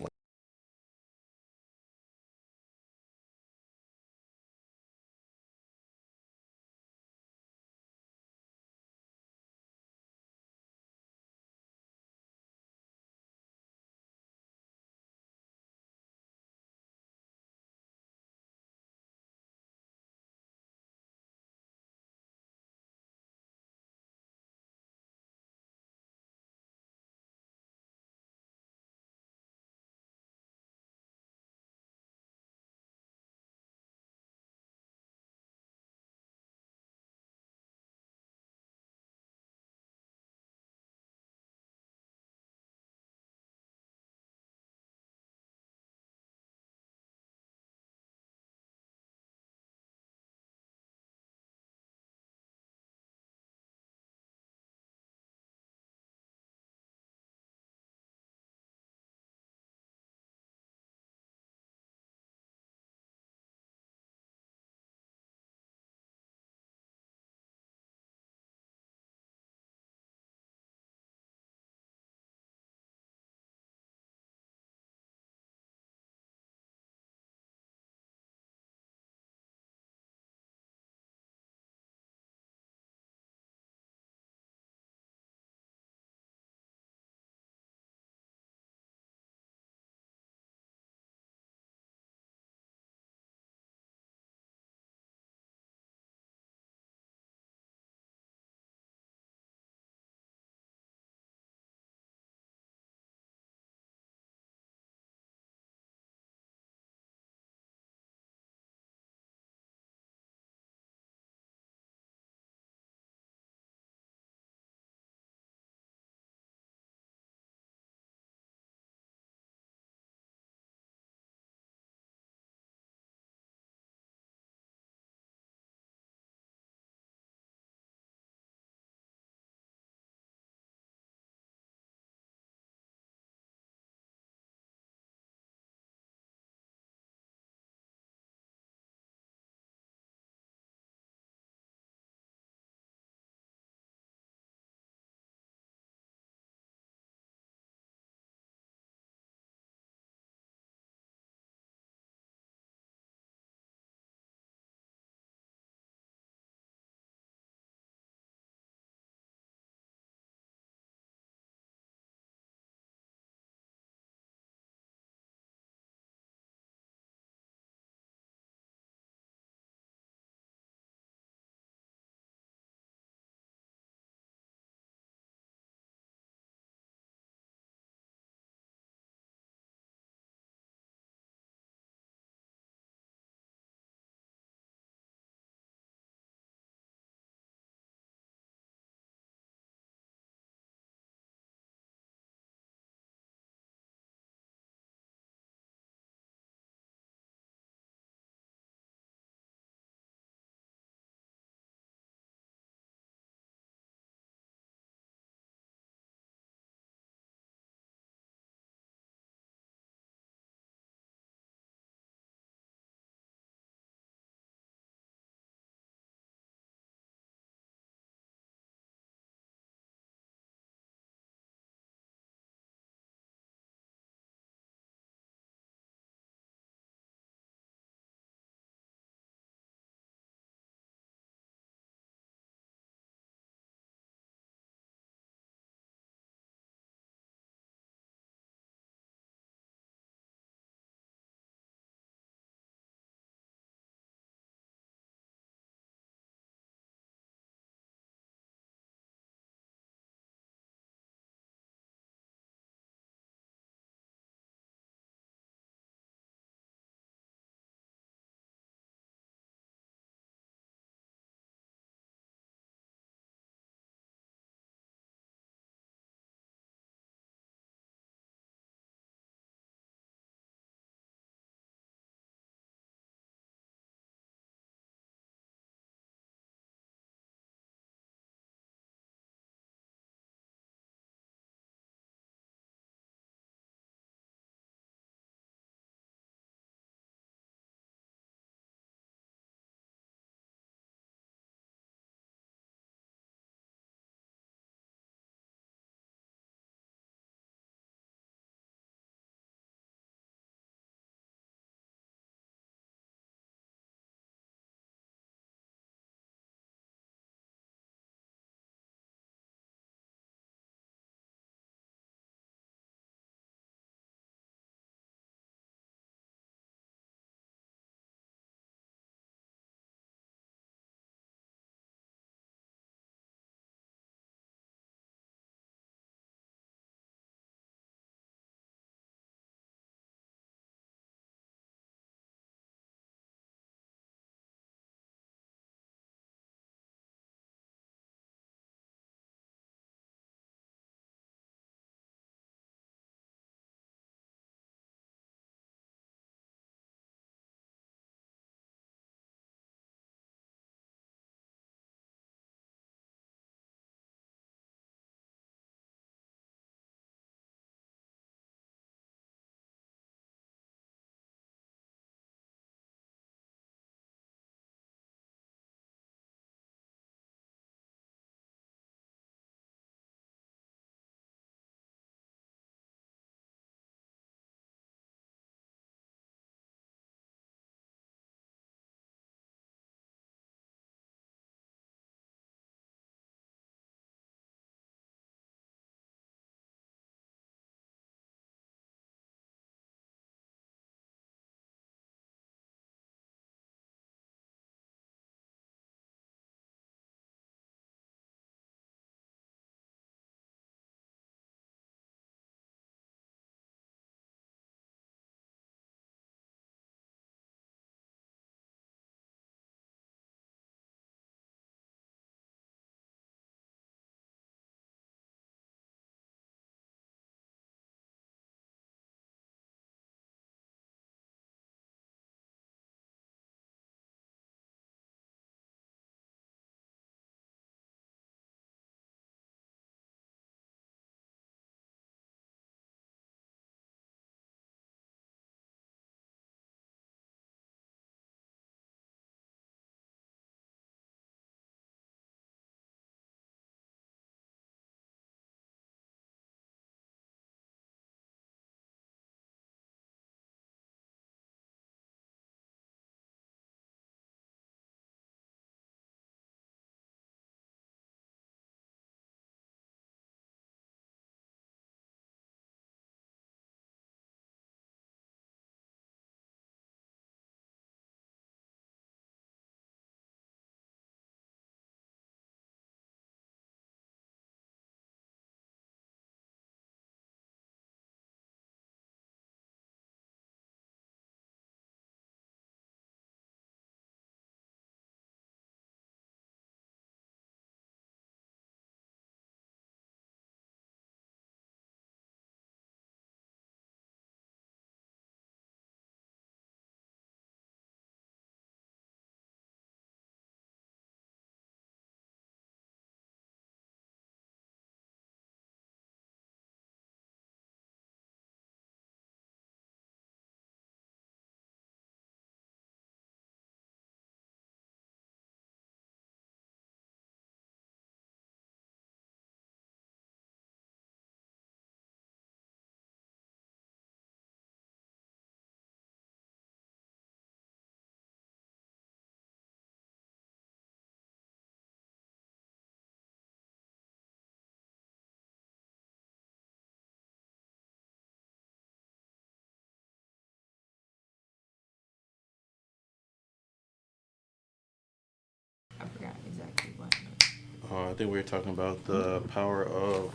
I think we were talking about the power of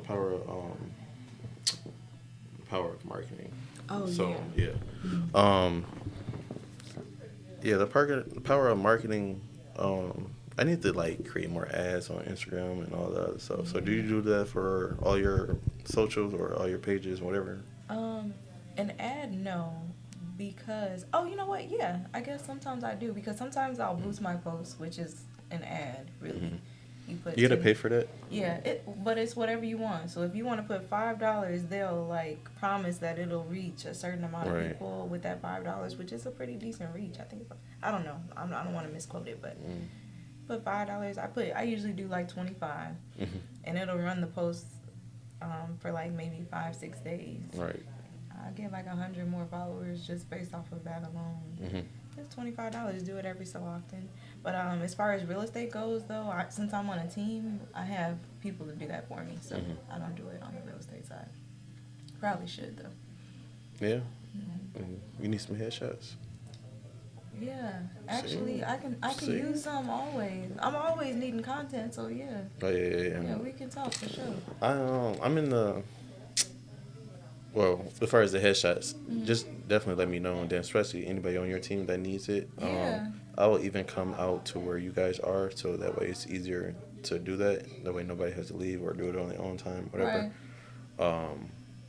power of marketing. Oh So yeah. yeah, um, yeah, the power of marketing. I need to like create more ads on Instagram and all that other stuff. So do you do that for all your socials or all your pages, whatever? Um, an ad, no, because you know what? Yeah, I guess sometimes I do because sometimes I'll boost my posts, which is an ad, really. Hmm. You put You gotta 10. pay for that. Yeah, but it's whatever you want. So if you want to put $5, they'll like promise that it'll reach a certain amount of Right. people with that $5, which is a pretty decent reach. I think I don't know. I don't want to misquote it, but Mm. put $5. I usually do like 25, Hmm. and it'll run the post for like maybe 5-6 days. Right. I get like 100 more followers just based off of that alone. Hmm. It's $25. Do it every so often. But as far as real estate goes, though, since I'm on a team, I have people to do that for me, so I don't do it on the real estate side. Probably should though. Yeah. You need some headshots. Yeah, actually, See? I can See? use some always. I'm always needing content, so yeah. Oh yeah. Yeah, we can talk for sure. I'm in the well, as far as the headshots, just definitely let me know, and then especially anybody on your team that needs it. Yeah. I will even come out to where you guys are, so that way it's easier to do that. That way nobody has to leave or do it on their own time, whatever. Right.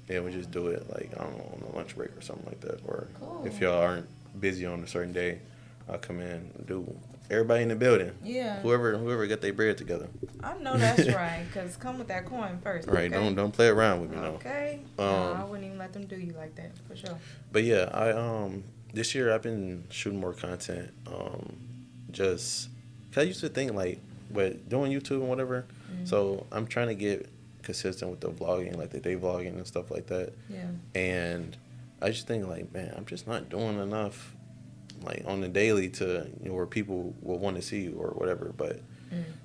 Yeah, we just do it like I don't know on a lunch break or something like that. Or Cool. if y'all aren't busy on a certain day, I'll come in and do. Everybody in the building. Yeah. Whoever got their bread together. I know that's right, because come with that coin first. Right. Okay? Don't play around with me now. Okay. No, I wouldn't even let them do you like that, for sure. But yeah, I this year I've been shooting more content. Just cause I used to think like, but doing YouTube and whatever. So I'm trying to get consistent with the vlogging, like the day vlogging and stuff like that. Yeah. And I just think like, man, I'm just not doing enough, like on the daily to where people will want to see you or whatever. But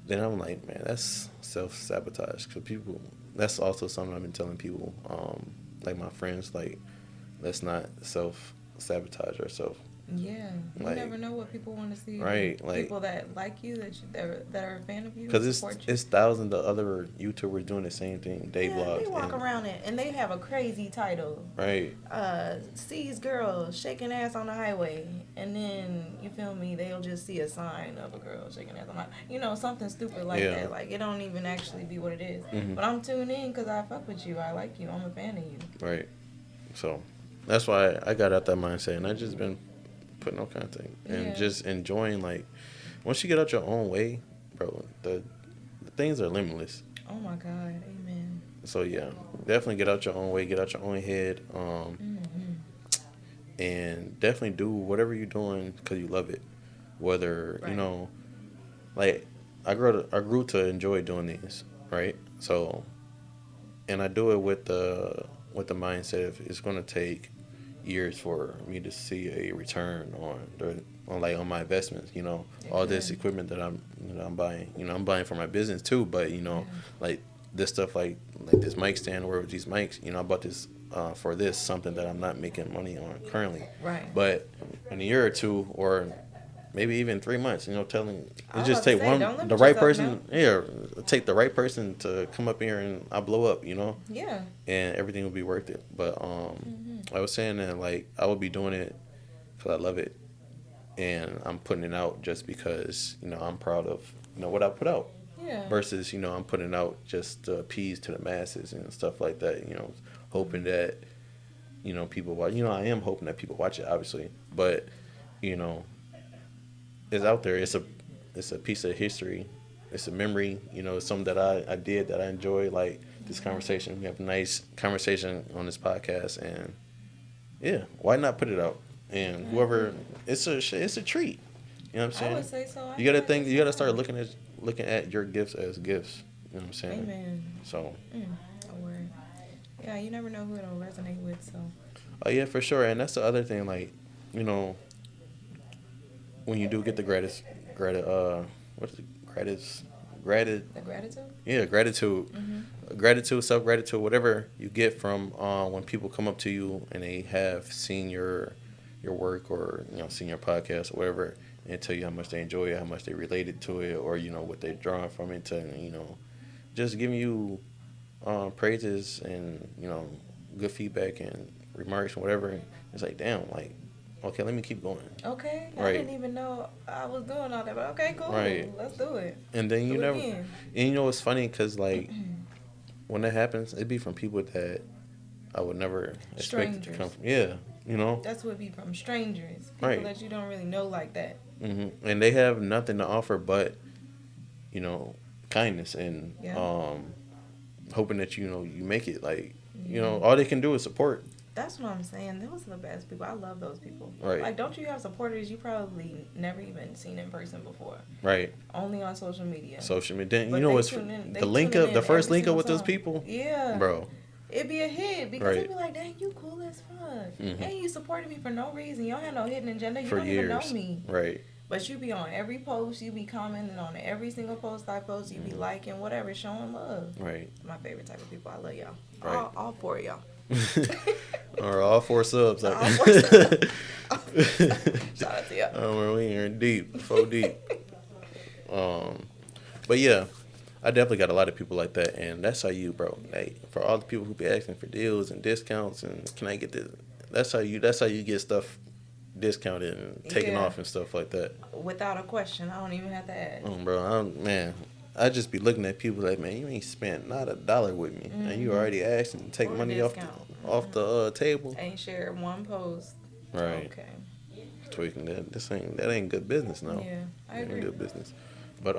then I'm like, man, that's self-sabotage. Cause people, that's also something I've been telling people, like my friends, like let's not self-sabotage ourselves. Yeah, you Like, never know what people want to see. right, like- people that like you, that are a fan of you, Cause support you. it's thousands of other YouTubers doing the same thing, day Yeah, vlogs. they walk around it and they have a crazy title. Right. Sees girl shaking ass on the highway, and then you feel me, they'll just see a sign of a girl shaking ass on the, something stupid like Yeah. that. Like it don't even actually be what it is. Mhm. But I'm tuned in because I fuck with you. I like you. I'm a fan of you. Right. So that's why I got out that mindset, and I just been putting on content and Yeah. just enjoying. Like once you get out your own way, bro, the things are limitless. Oh my God, amen. So yeah, definitely get out your own way, get out your own head, and definitely do whatever you're doing because you love it. Whether Right. like I grew to enjoy doing these, right? So, and I do it with the mindset of it's gonna take years for me to see a return on my investments. All this equipment that I'm buying. I'm buying for my business too, but like this stuff like this mic stand or these mics. I bought this for this something that I'm not making money on currently. Right. But in a year or two or maybe even 3 months, telling I it was just about to take say, one don't limit the right yourself person. Yeah, take the right person to come up here and I blow up. Yeah. And everything will be worth it. But I was saying that like I would be doing it because I love it, and I'm putting it out just because I'm proud of what I put out. Yeah. Versus I'm putting it out just to appease to the masses and stuff like that. Hoping that people watch. I am hoping that people watch it, obviously, but it's out there. It's a piece of history. It's a memory. It's something that I did that I enjoy. Like this conversation, we have a nice conversation on this podcast, and yeah, why not put it out? And whoever, it's a treat. You know what I'm saying? I would say so. You gotta start looking at your gifts as gifts. You know what I'm saying? Amen. So. A word. Yeah, you never know who it'll resonate with. So. Oh yeah, for sure. And that's the other thing. Like, when you do get the gratitude. The gratitude. Yeah, gratitude. Gratitude, self-gratitude, whatever you get from when people come up to you and they have seen your work or seen your podcast or whatever, and tell you how much they enjoy it, how much they related to it, or what they're drawing from it, to just giving you praises and good feedback and remarks and whatever. It's like, damn, like, okay, let me keep going. Okay, I Right, didn't even know I was doing all that, but okay, right. cool. Let's do it. And then you Do it never, again. and it's funny because like when that happens, it'd be from people that I would never expect it to come Strangers. from. Yeah, you know, That's what it be from strangers, people right. that you don't really know like that. And they have nothing to offer but you know kindness and Yeah. hoping that you make it. Like Yeah. all they can do is support. That's what I'm saying. Those are the best people. I love those people. Right, Like, don't you have supporters you probably never even seen in person before? right. Only on social media. Social media. Then But they what's tune in. They the link tuning up, the in first every link up single with those time. people, Yeah. bro. It'd be a hit because Right. they'd be like, dang, you cool as fuck. Mhm. And you supported me for no reason. You don't have no hidden agenda. You For don't even know years, me. right. But you be on every post. You be commenting on every single post I post. You be liking whatever, showing love. Right. My favorite type of people. I love y'all. Right. All four of y'all. Or all 4 subs. All 4 subs. Shout out to y'all. We are deep, 4 deep. But yeah, I definitely got a lot of people like that, and that's how you, bro. Like for all the people who be asking for deals and discounts, and can I get this? That's how you get stuff discounted and taken Yeah. off and stuff like that. Without a question, I don't even have to ask. Bro, man, I just be looking at people like, man, you ain't spent not a dollar with me, and you already asking to take For a money off discount. the table. Ain't shared one post. Right. Okay. Tweaking that. That ain't good business now. Yeah, I That ain't agree. good business. But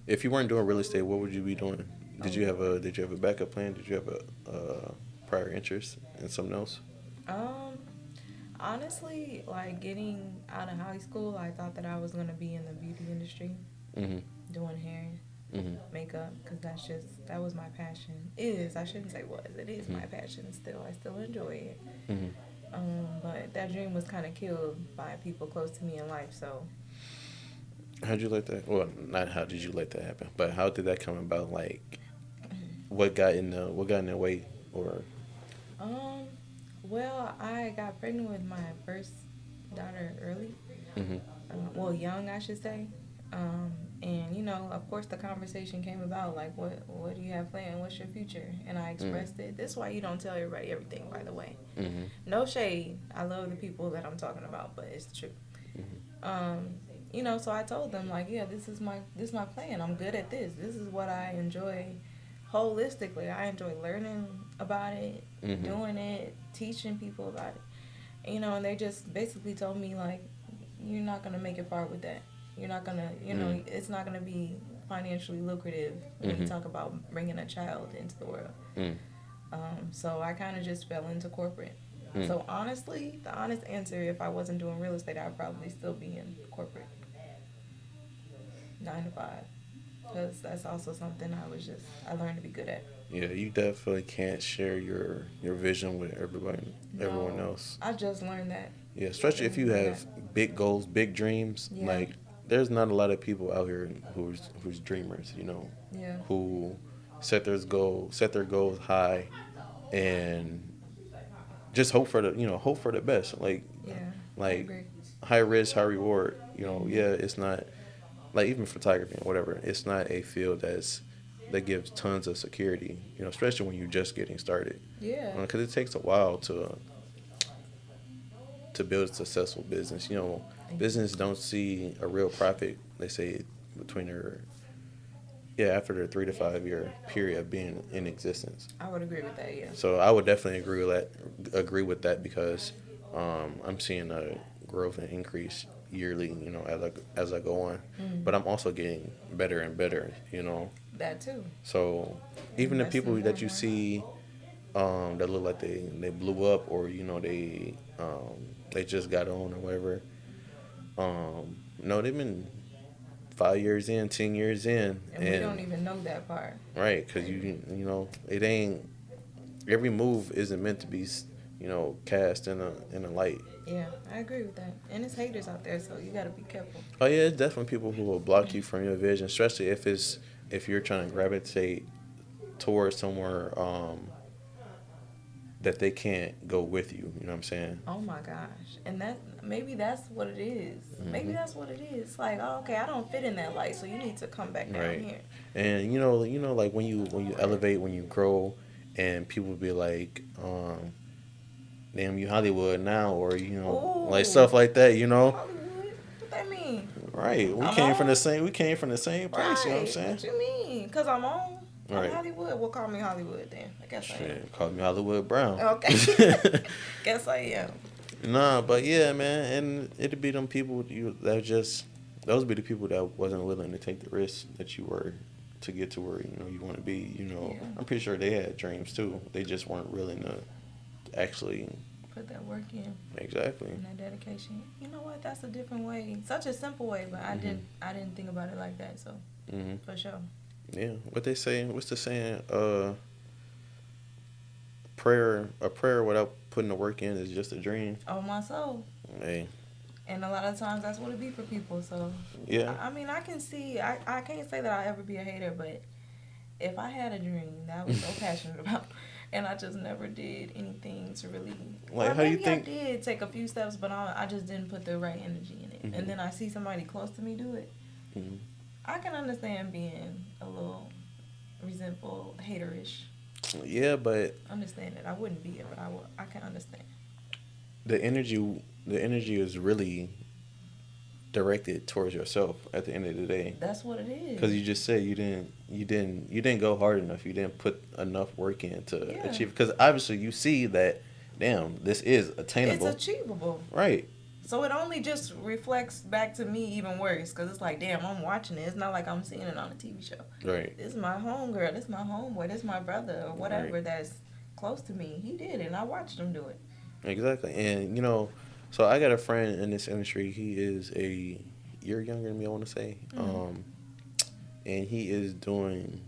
if you weren't doing real estate, what would you be doing? Did you have a backup plan? Did you have a prior interest in something else? Honestly, like getting out of high school, I thought that I was gonna be in the beauty industry, Mm-hmm. doing hair, Mm-hmm. makeup, because that was my passion. I shouldn't say was. It is my passion still. I still enjoy it. Mm-hmm. But that dream was kind of killed by people close to me in life. So How'd you let that? Well, not how did you let that happen, but how did that come about? Like, what got in the way, or well, I got pregnant with my first daughter early. mm-hmm. Well, young, I should say. And of course, the conversation came about like, what do you have planned? What's your future? And I expressed it. This is why you don't tell everybody everything, by the way. Mm-hmm. No shade. I love the people that I'm talking about, but it's the truth. So I told them like, yeah, this is my plan. I'm good at this. This is what I enjoy holistically. I enjoy learning about it, Mm-hmm. doing it, teaching people about it. And they just basically told me like, you're not gonna make it far with that. You're not gonna, it's not gonna be financially lucrative when you talk about bringing a child into the world. So I kind of just fell into corporate. So honestly, the honest answer, if I wasn't doing real estate, I'd probably still be in corporate, 9 to 5, because that's also something I learned to be good at. Yeah, you definitely can't share your vision with everyone No, else. I just learned that. Yeah, especially if you have big goals, big dreams. Yeah. Like, there's not a lot of people out here who's dreamers. Yeah. Who set their goals high, and just hope for the best. Like, Yeah. I like agree. high risk, high reward. Yeah, it's not like even photography and whatever. It's not a field that gives tons of security. Especially when you're just getting started. Yeah. Because it takes a while to build a successful business. Business don't see a real profit. They say after their 3 to 5 year period of being in existence. I would agree with that. Yeah. So I would definitely agree with that because I'm seeing a growth and increase yearly. As I go on, but I'm also getting better and better. That too. So even the people Investing that you more. see that look like they blew up, or they just got on or whatever. No, they've been 5 years in, 10 years in, And we don't even know that part. right, because it ain't, every move isn't meant to be cast in a light. Yeah, I agree with that. And it's haters out there, so you got to be careful. Oh yeah, it's definitely people who will block you from your vision, especially if you're trying to gravitate towards somewhere that they can't go with you. You know what I'm saying? Oh my gosh. And that, maybe that's what it is. Maybe that's what it is. Like, oh, okay, I don't fit in that light, so you need to come back down Right. here. And like when you elevate, when you grow, and people be like, damn, you Hollywood now, or like Ooh, stuff like that. Hollywood. What that mean? Right. We I'm came from the on. same. We came from the same place. You know what I'm Right. saying? What you mean? Cause I'm on. I'm Right. Hollywood. Well, call me Hollywood then. I guess I am. Shit, call me Hollywood Brown. Okay. Guess I am. Nah, but yeah, man, and it'd be them people those be the people that wasn't willing to take the risk that you were to get to where you want to be. Yeah. I'm pretty sure they had dreams too. They just weren't willing to actually. Put that work in Exactly. and that dedication. You know what? That's a different way. Such a simple way, but I didn't think about it like that. So for sure. Yeah. What they say? What's the saying? A prayer without putting the work in is just a dream. Oh my soul. Hey. And a lot of times that's what it be for people. So Yeah. I mean, I can see. I can't say that I'll ever be a hater, but if I had a dream that I was so passionate about, and I just never did anything to really. Like, or how do you maybe think? I did take a few steps, but I just didn't put the right energy in it. And then I see somebody close to me do it. Mhm. I can understand being a little resentful, haterish. Yeah, but Understand it. I wouldn't be it, but I can understand. the energy is really directed towards yourself at the end of the day. That's what it is. Because you just said you didn't go hard enough. You didn't put enough work in to achieve. Because obviously you see that, damn, this is attainable. It's achievable. Right. So it only just reflects back to me even worse, because it's like, damn, I'm watching it. It's not like I'm seeing it on a TV show. Right. This is my homegirl. This is my homeboy. This is my brother or whatever Right. that's close to me. He did it, and I watched him do it. Exactly. And so I got a friend in this industry. He is a year younger than me, I want to say. And he is doing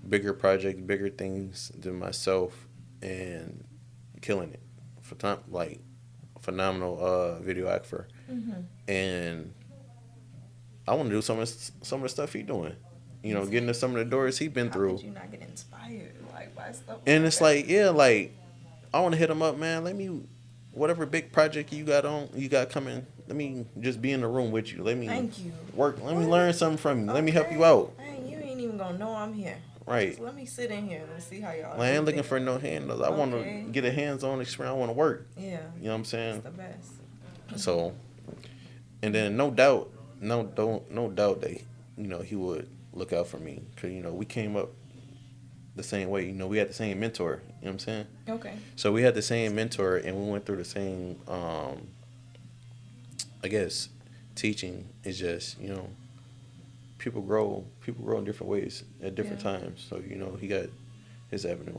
bigger projects, bigger things than myself, and killing it. Like phenomenal videographer. And I want to do some of the stuff he doing. Getting to some of the doors he been How through. could you not get inspired like by stuff? And like it's that? like, yeah, like I want to hit him up, man. Let me, whatever big project you got coming. Let me just be in the room with you. Let me Thank you. work. Let me learn something from you. Let me help Okay. you out. Man, you ain't even gonna know I'm here. Right. Just let me sit in here and see how y'all. I ain't do looking things. for no handles. I want to Okay. get a hands-on experience. I want to work. Yeah. You know what I'm saying? It's the best. So, and then no doubt that he would look out for me, because we came up the same way. We had the same mentor. You know what I'm saying? Okay. So we had the same mentor, and we went through the same, I guess, teaching. It's just people grow in different ways at different times. So he got his avenue.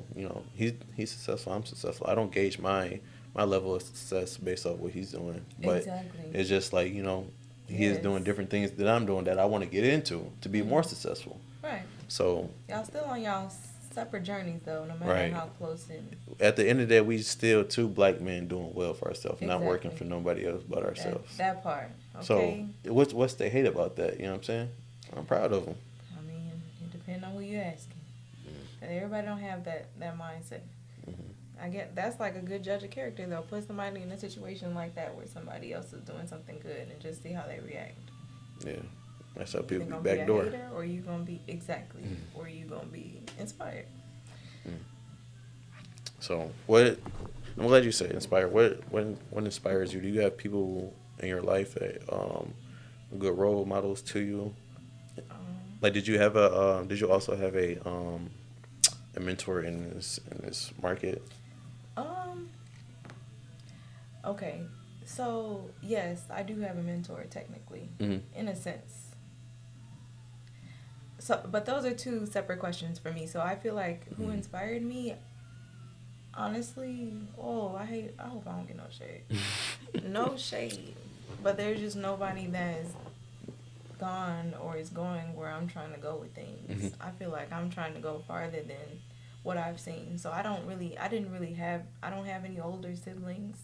He's successful. I'm successful. I don't gauge my level of success based off what he's doing, but Exactly. it's just like he is doing different things that I'm doing that I want to get into to be more successful. Right. So Y'all still on y'all separate journeys though, no matter Right. how close and at the end of the day, we still two black men doing well for ourselves, not working Exactly. for nobody else but ourselves. that part. Okay. So what's the hate about that? You know what I'm saying? I'm proud of them. I mean, it depends on who you're asking. And everybody don't have that mindset. I get that's like a good judge of character though. Put somebody in a situation like that where somebody else is doing something good and just see how they react. Yeah, that's how You people gonna be be a backdoor. hater, or you gonna be exactly, or you gonna be inspired. So what? I'm glad you said inspire. What inspires you? Do you have people in your life that good role models to you? Like, did you also have a mentor in this market? Okay, so yes, I do have a mentor technically, in a sense. So, but those are two separate questions for me. So I feel like who inspired me. Honestly, I hope I don't get no shade. No shade, but there's just nobody that's gone or is going where I'm trying to go with things. I feel like I'm trying to go farther than what I've seen. So I don't have any older siblings.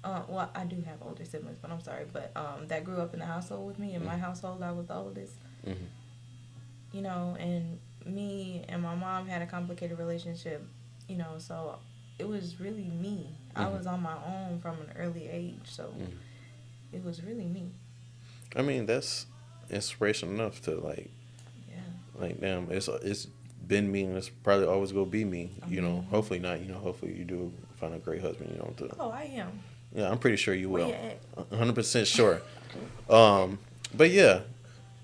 Well, I do have older siblings, but I'm sorry, but that grew up in the household with me. In my household, I was the oldest. And me and my mom had a complicated relationship. So it was really me. I was on my own from an early age, so it was really me. I mean, that's inspiration enough to Yeah. like damn, it's been me and it's probably always gonna be me. I You know, mean, hopefully not. You know, hopefully you do find a great husband. You know, oh, I am. yeah, I'm pretty sure you Where you will. at? 100% sure. But yeah,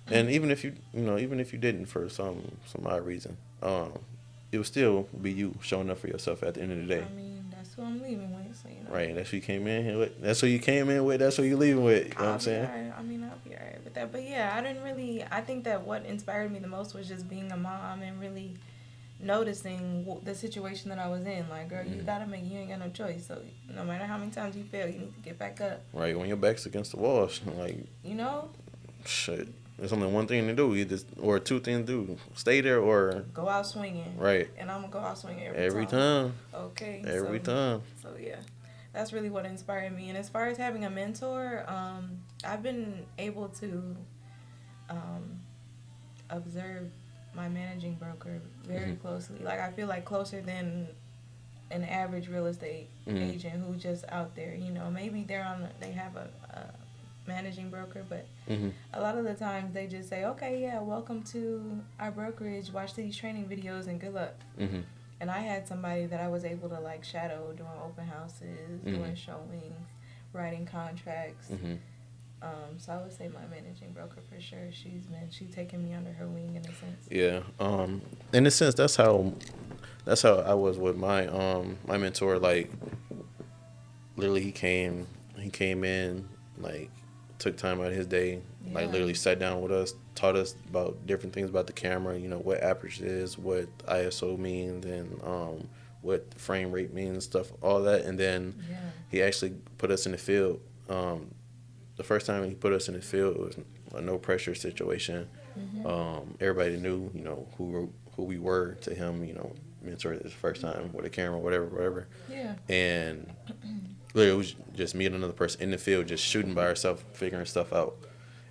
and even if even if you didn't for some odd reason, it would still be you showing up for yourself at the end of the day. I mean, that's who I'm leaving with, so you know. Right, that's who you came in here with. That's who you came in with. That's who you leaving with. You know what I'm I'll be saying? alright. I mean, I'll be alright with that. But yeah, I didn't really. I think that what inspired me the most was just being a mom and really noticing the situation that I was in. Like, girl, you gotta make. You ain't got no choice. So no matter how many times you fail, you need to get back up. Right, when your back's against the wall, like You know, shit. There's only one thing to do. You just or two things to do. Stay there or go out swinging. right. And I'm gonna go out swinging Every time. Okay. Every time. So yeah, that's really what inspired me. And as far as having a mentor, I've been able to observe my managing broker very closely. Like I feel like closer than an average real estate agent who's just out there. You know, maybe they have a managing broker, but a lot of the times they just say, okay, yeah, welcome to our brokerage, watch these training videos and good luck. And I had somebody that I was able to like shadow doing open houses, doing showings, writing contracts. So I would say my managing broker for sure. She's taken me under her wing in a sense. Yeah. In a sense, that's how I was with my my mentor. Like, literally, he came in, like, took time out of his day, like literally sat down with us, taught us about different things about the camera. You know what aperture is, what ISO means, and what frame rate means, stuff, all that. And then he actually put us in the field. The first time he put us in the field, it was a no pressure situation. Everybody knew, you know, who we were to him. You know, mentor this first time with a camera, whatever. Yeah. And literally, it was just me and another person in the field, just shooting by ourselves, figuring stuff out.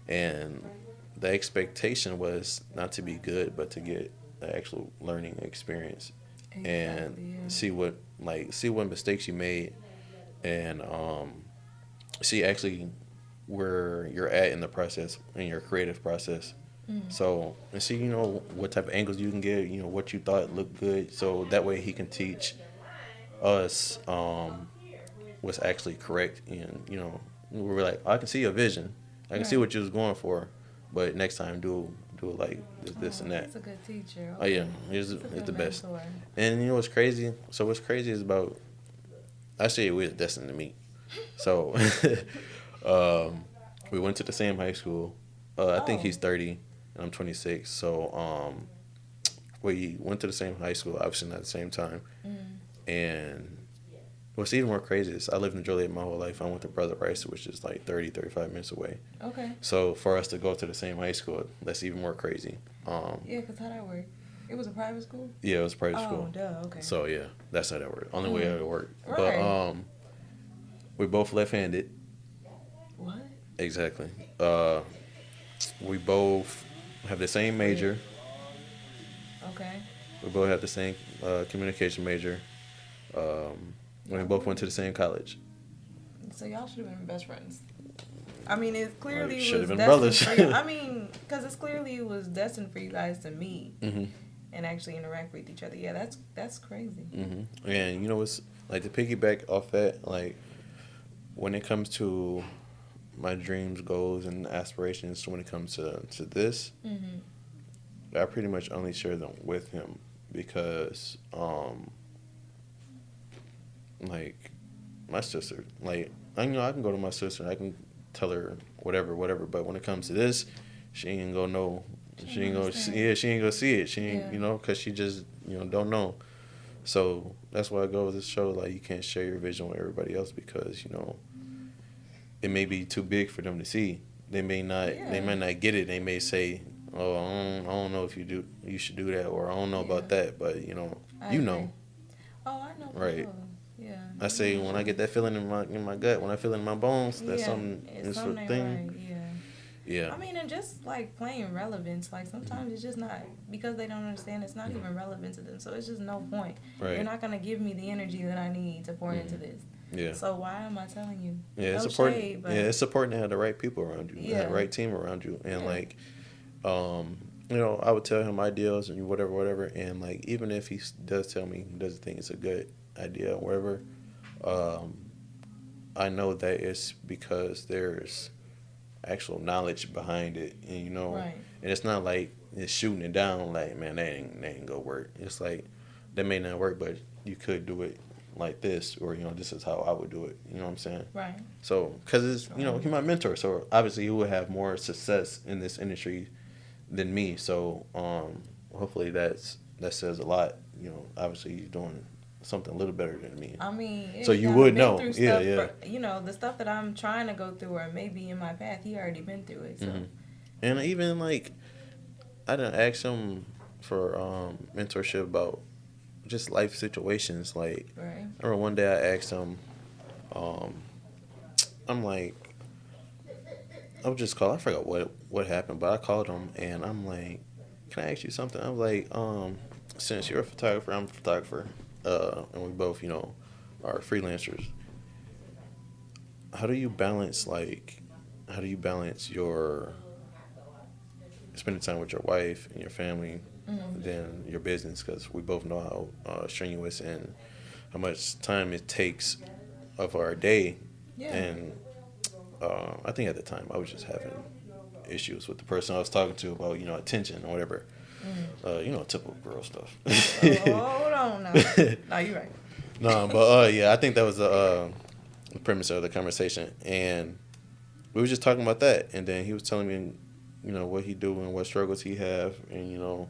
And the expectation was not to be good, but to get the actual learning experience and see what mistakes you made, and see actually where you're at in the process, in your creative process. So, and see, you know, what type of angles you can get, you know, what you thought looked good. So that way he can teach us what's actually correct. And, you know, we were like, I can see your vision. I can see what you was going for. But next time, do it like this and that. That's a good teacher. Okay. Oh, yeah. It's the best. Mentor. And you know what's crazy? So what's crazy is about, I say we're destined to meet. So we went to the same high school. I think he's 30 and I'm 26. So we went to the same high school, obviously not at the same time. And what's even more crazy is I lived in Joliet my whole life. I went to Brother Rice, which is like 35 minutes away. Okay. So for us to go to the same high school, that's even more crazy. Yeah, because how that work? It was a private school? Yeah, it was a private school. Oh, duh, okay. So yeah, that's how that worked. Only way it worked. Right. But we're both left-handed. What? Exactly. We both have the same major. Okay. We both have the same communication major. We both went to the same college. So y'all should have been best friends. I mean, it clearly was should have been destined brothers. for you. I mean, because it's clearly it was destined for you guys to meet and actually interact with each other. Yeah, that's crazy. And you know, it's like to piggyback off that, like when it comes to my dreams, goals, and aspirations, when it comes to this, I pretty much only share them with him because, like, my sister, like, I can go to my sister and I can tell her whatever, but when it comes to this, she ain't gonna know. She ain't gonna see it. She ain't gonna see it. She ain't, you know, because she just, you know, don't know. So that's why I go with this show. Like, you can't share your vision with everybody else because, you know, it may be too big for them to see. They may not. They might not get it. They may say, "Oh, I don't know if you should do that," or "I don't know about that." But you know, you know. Oh, I know. Right. Sure. Yeah. I say when I get that feeling in my gut, when I feel it in my bones, that's something. It's a thing. Right. Yeah. Yeah. I mean, and just like plain relevance. Like sometimes it's just not because they don't understand. It's not even relevant to them. So it's just no point. You're Right. not gonna give me the energy that I need to pour into this. Yeah. So why am I telling you? Yeah, it's No important. shade, but Yeah, it's important to have the right people around you, have yeah, the right team around you, and yeah, like, I would tell him ideas and whatever, whatever, and like even if he does tell me he doesn't think it's a good idea or whatever, um, I know that it's because there's actual knowledge behind it, and right. and it's not like it's shooting it down like, man, that ain't gonna work. It's like that may not work, but you could do it like this, or this is how I would do it. You know what I'm saying? Right. So, because it's he's my mentor, so obviously he would have more success in this industry than me. So, hopefully that says a lot. Obviously he's doing something a little better than me. I mean, So he you kinda would been know, through yeah, stuff yeah. the stuff that I'm trying to go through or maybe in my path, he already been through it. So And even like I didn't ask him for mentorship about just life situations. Like right. I remember one day I asked him, um, I'm like, I was just called. I forgot what happened, but I called him and I'm like, can I ask you something? I was like, since you're a photographer, I'm a photographer, and we both, are freelancers. How do you balance your spending time with your wife and your family than your business? Because we both know how strenuous and how much time it takes of our day. Yeah. And I think at the time I was just having issues with the person I was talking to about attention or whatever. Typical girl stuff. Hold on now. No, you're right. No, but yeah, I think that was the premise of the conversation, and we were just talking about that, and then he was telling me, what he do and what struggles he have, and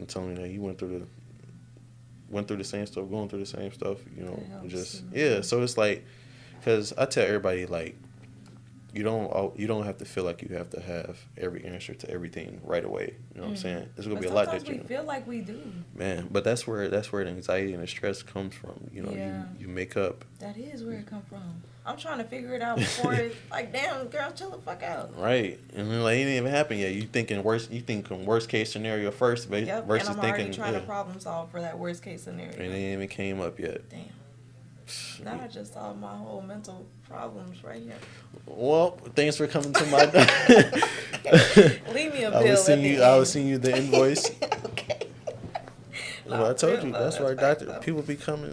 telling me that he went through the same stuff, going through the same stuff, just yeah. So it's like, because I tell everybody like, you don't have to feel like you have to have every answer to everything right away. You know what I'm saying? It's gonna be a lot that we feel like we do. Man, but that's where the anxiety and the stress comes from. You make up. That is where it comes from. I'm trying to figure it out before it's like, damn, girl, chill the fuck out. Right, and then like it didn't even happen yet. You thinking worst case scenario first, Yep, versus and I'm already thinking trying to problem solve for that worst case scenario. And it ain't even came up yet. Damn. Now I just solved my whole mental problems right here. Well, thanks for coming to my. Leave me a bill. I was seeing you the invoice. Okay. Well, I told you that's why people be calling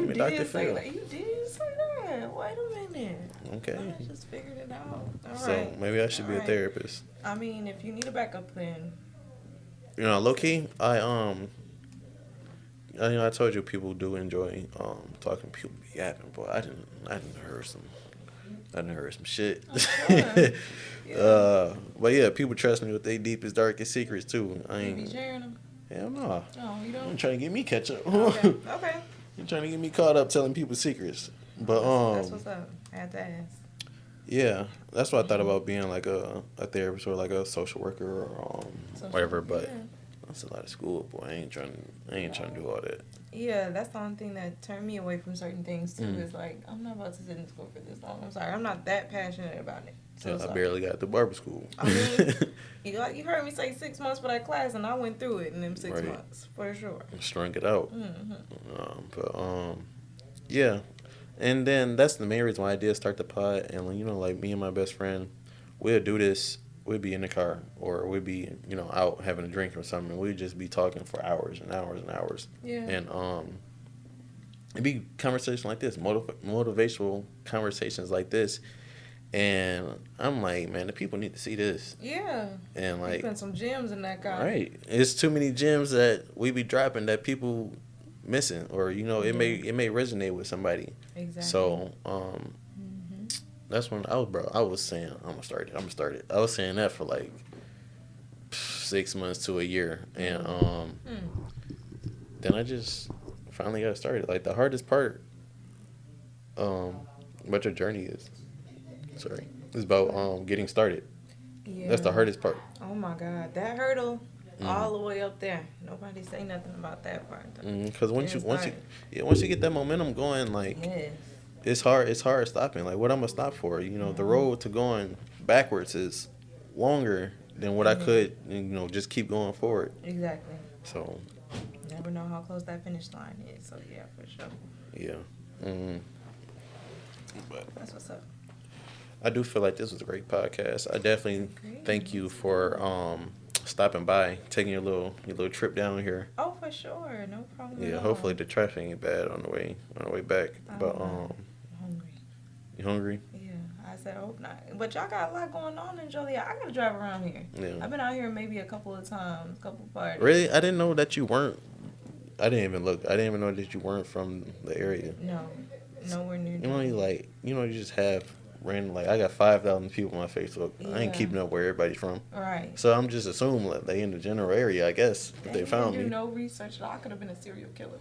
me Dr. Phil. You did say that. Wait a minute. Okay. I just figured it out. All So right. maybe I should be a therapist. I mean, if you need a backup plan. Low key, I told you people do enjoy talking. People be yapping, but I didn't heard some shit. Yeah. But yeah, people trust me with their deepest, darkest secrets too. I You ain't. be sharing them? Hell no. No, you don't. You trying to get me catch up? Okay. You trying to get me caught up telling people secrets? But That's what's up. I had to ask. Yeah, that's what I thought about being like a therapist or like a social worker or whatever. But yeah. that's a lot of school, boy. I ain't trying to do all that. Yeah, that's the only thing that turned me away from certain things too. Is like, I'm not about to sit in school for this long. I'm sorry, I'm not that passionate about it. So I barely got to barber school. I mean, you heard me say 6 months for that class, and I went through it in them 6 months for sure. Strung it out. Mm-hmm. Yeah, and then that's the main reason why I did start the pod. And like me and my best friend, we'll do this. We'd be in the car, or we'd be out having a drink or something. And we'd just be talking for hours and hours and hours. Yeah. And it'd be conversations like this, motivational conversations like this. And I'm like, man, the people need to see this. Yeah. And like, putting some gems in that guy. Right. It's too many gems that we be dropping that people missing, or it may resonate with somebody. Exactly. So that's when I was saying I'm gonna start it. I was saying that for like 6 months to a year, and then I just finally got started. Like the hardest part, what your journey is. Sorry, it's about getting started. Yeah. That's the hardest part. Oh my God, that hurdle. All the way up there. Nobody say nothing about that part. Because once you get that momentum going, like yes. it's hard stopping. Like what I'm gonna stop for? The road to going backwards is longer than what I could, just keep going forward. Exactly. So, Never know how close that finish line is. So yeah, for sure. yeah. But That's what's up. I do feel like this was a great podcast. I definitely thank you for stopping by, taking your little trip down here. Oh, for sure. No problem. Yeah, at all. hopefully the traffic ain't bad on the way back. But I'm hungry. you hungry? Yeah, I said hope not. But y'all got a lot going on in Joliet. I gotta drive around here. Yeah. I've been out here maybe a couple of times, couple parties. Really? I didn't know that you weren't. I didn't even look. I didn't even know that you weren't from the area. No, nowhere near. You just have random, like, I got 5,000 people on my Facebook. I ain't Yeah. keeping up where everybody's from. Right. So I'm just assuming that they in the general area, I guess. If they found do me. no research. I could have been a serial killer.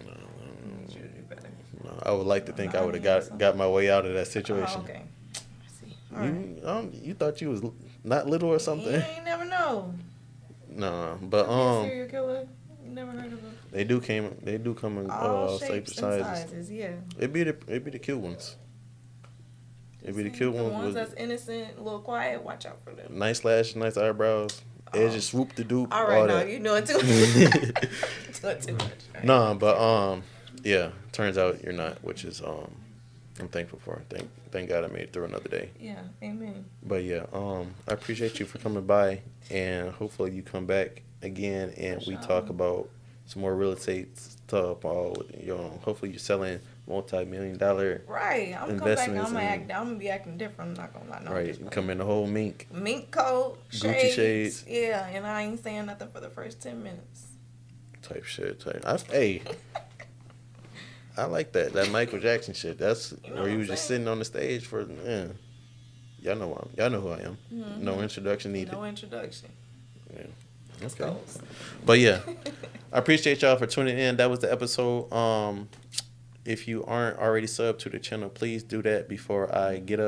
You should do better. No, I would like to think I would have Something. got my way out of that situation. Oh, okay. I see. All right. You thought you was not little or something? You ain't never know. No, but Serial killer. You never heard of him. They do come in All shapes shapes and and sizes. sizes. Yeah. It'd be the cute ones. It'd be the cute The ones ones with that's innocent, a little quiet. Watch out for them. nice lashes, nice eyebrows. Edges swoop the dupe. All right, all no, that. you doing too much. Doing too much. Right? No, but yeah. Turns out you're not, which is I'm thankful for. Thank God I made it through another day. Yeah, amen. But yeah, I appreciate you for coming by, and hopefully you come back again and we talk about some more real estate stuff. Hopefully you're selling multi-million-dollar Right, I'm coming back. I'm gonna be acting different. I'm not gonna lie. No, right. You come in the whole mink coat, Gucci shades. Yeah, and I ain't saying nothing for the first 10 minutes. type shit. Hey. I like that Michael Jackson shit. That's where he was just sitting on the stage for. Yeah. Y'all know who I am. Mm-hmm. No introduction needed. No introduction. Yeah. Okay. But yeah, I appreciate y'all for tuning in. That was the episode. If you aren't already subbed to the channel, please do that before I get up.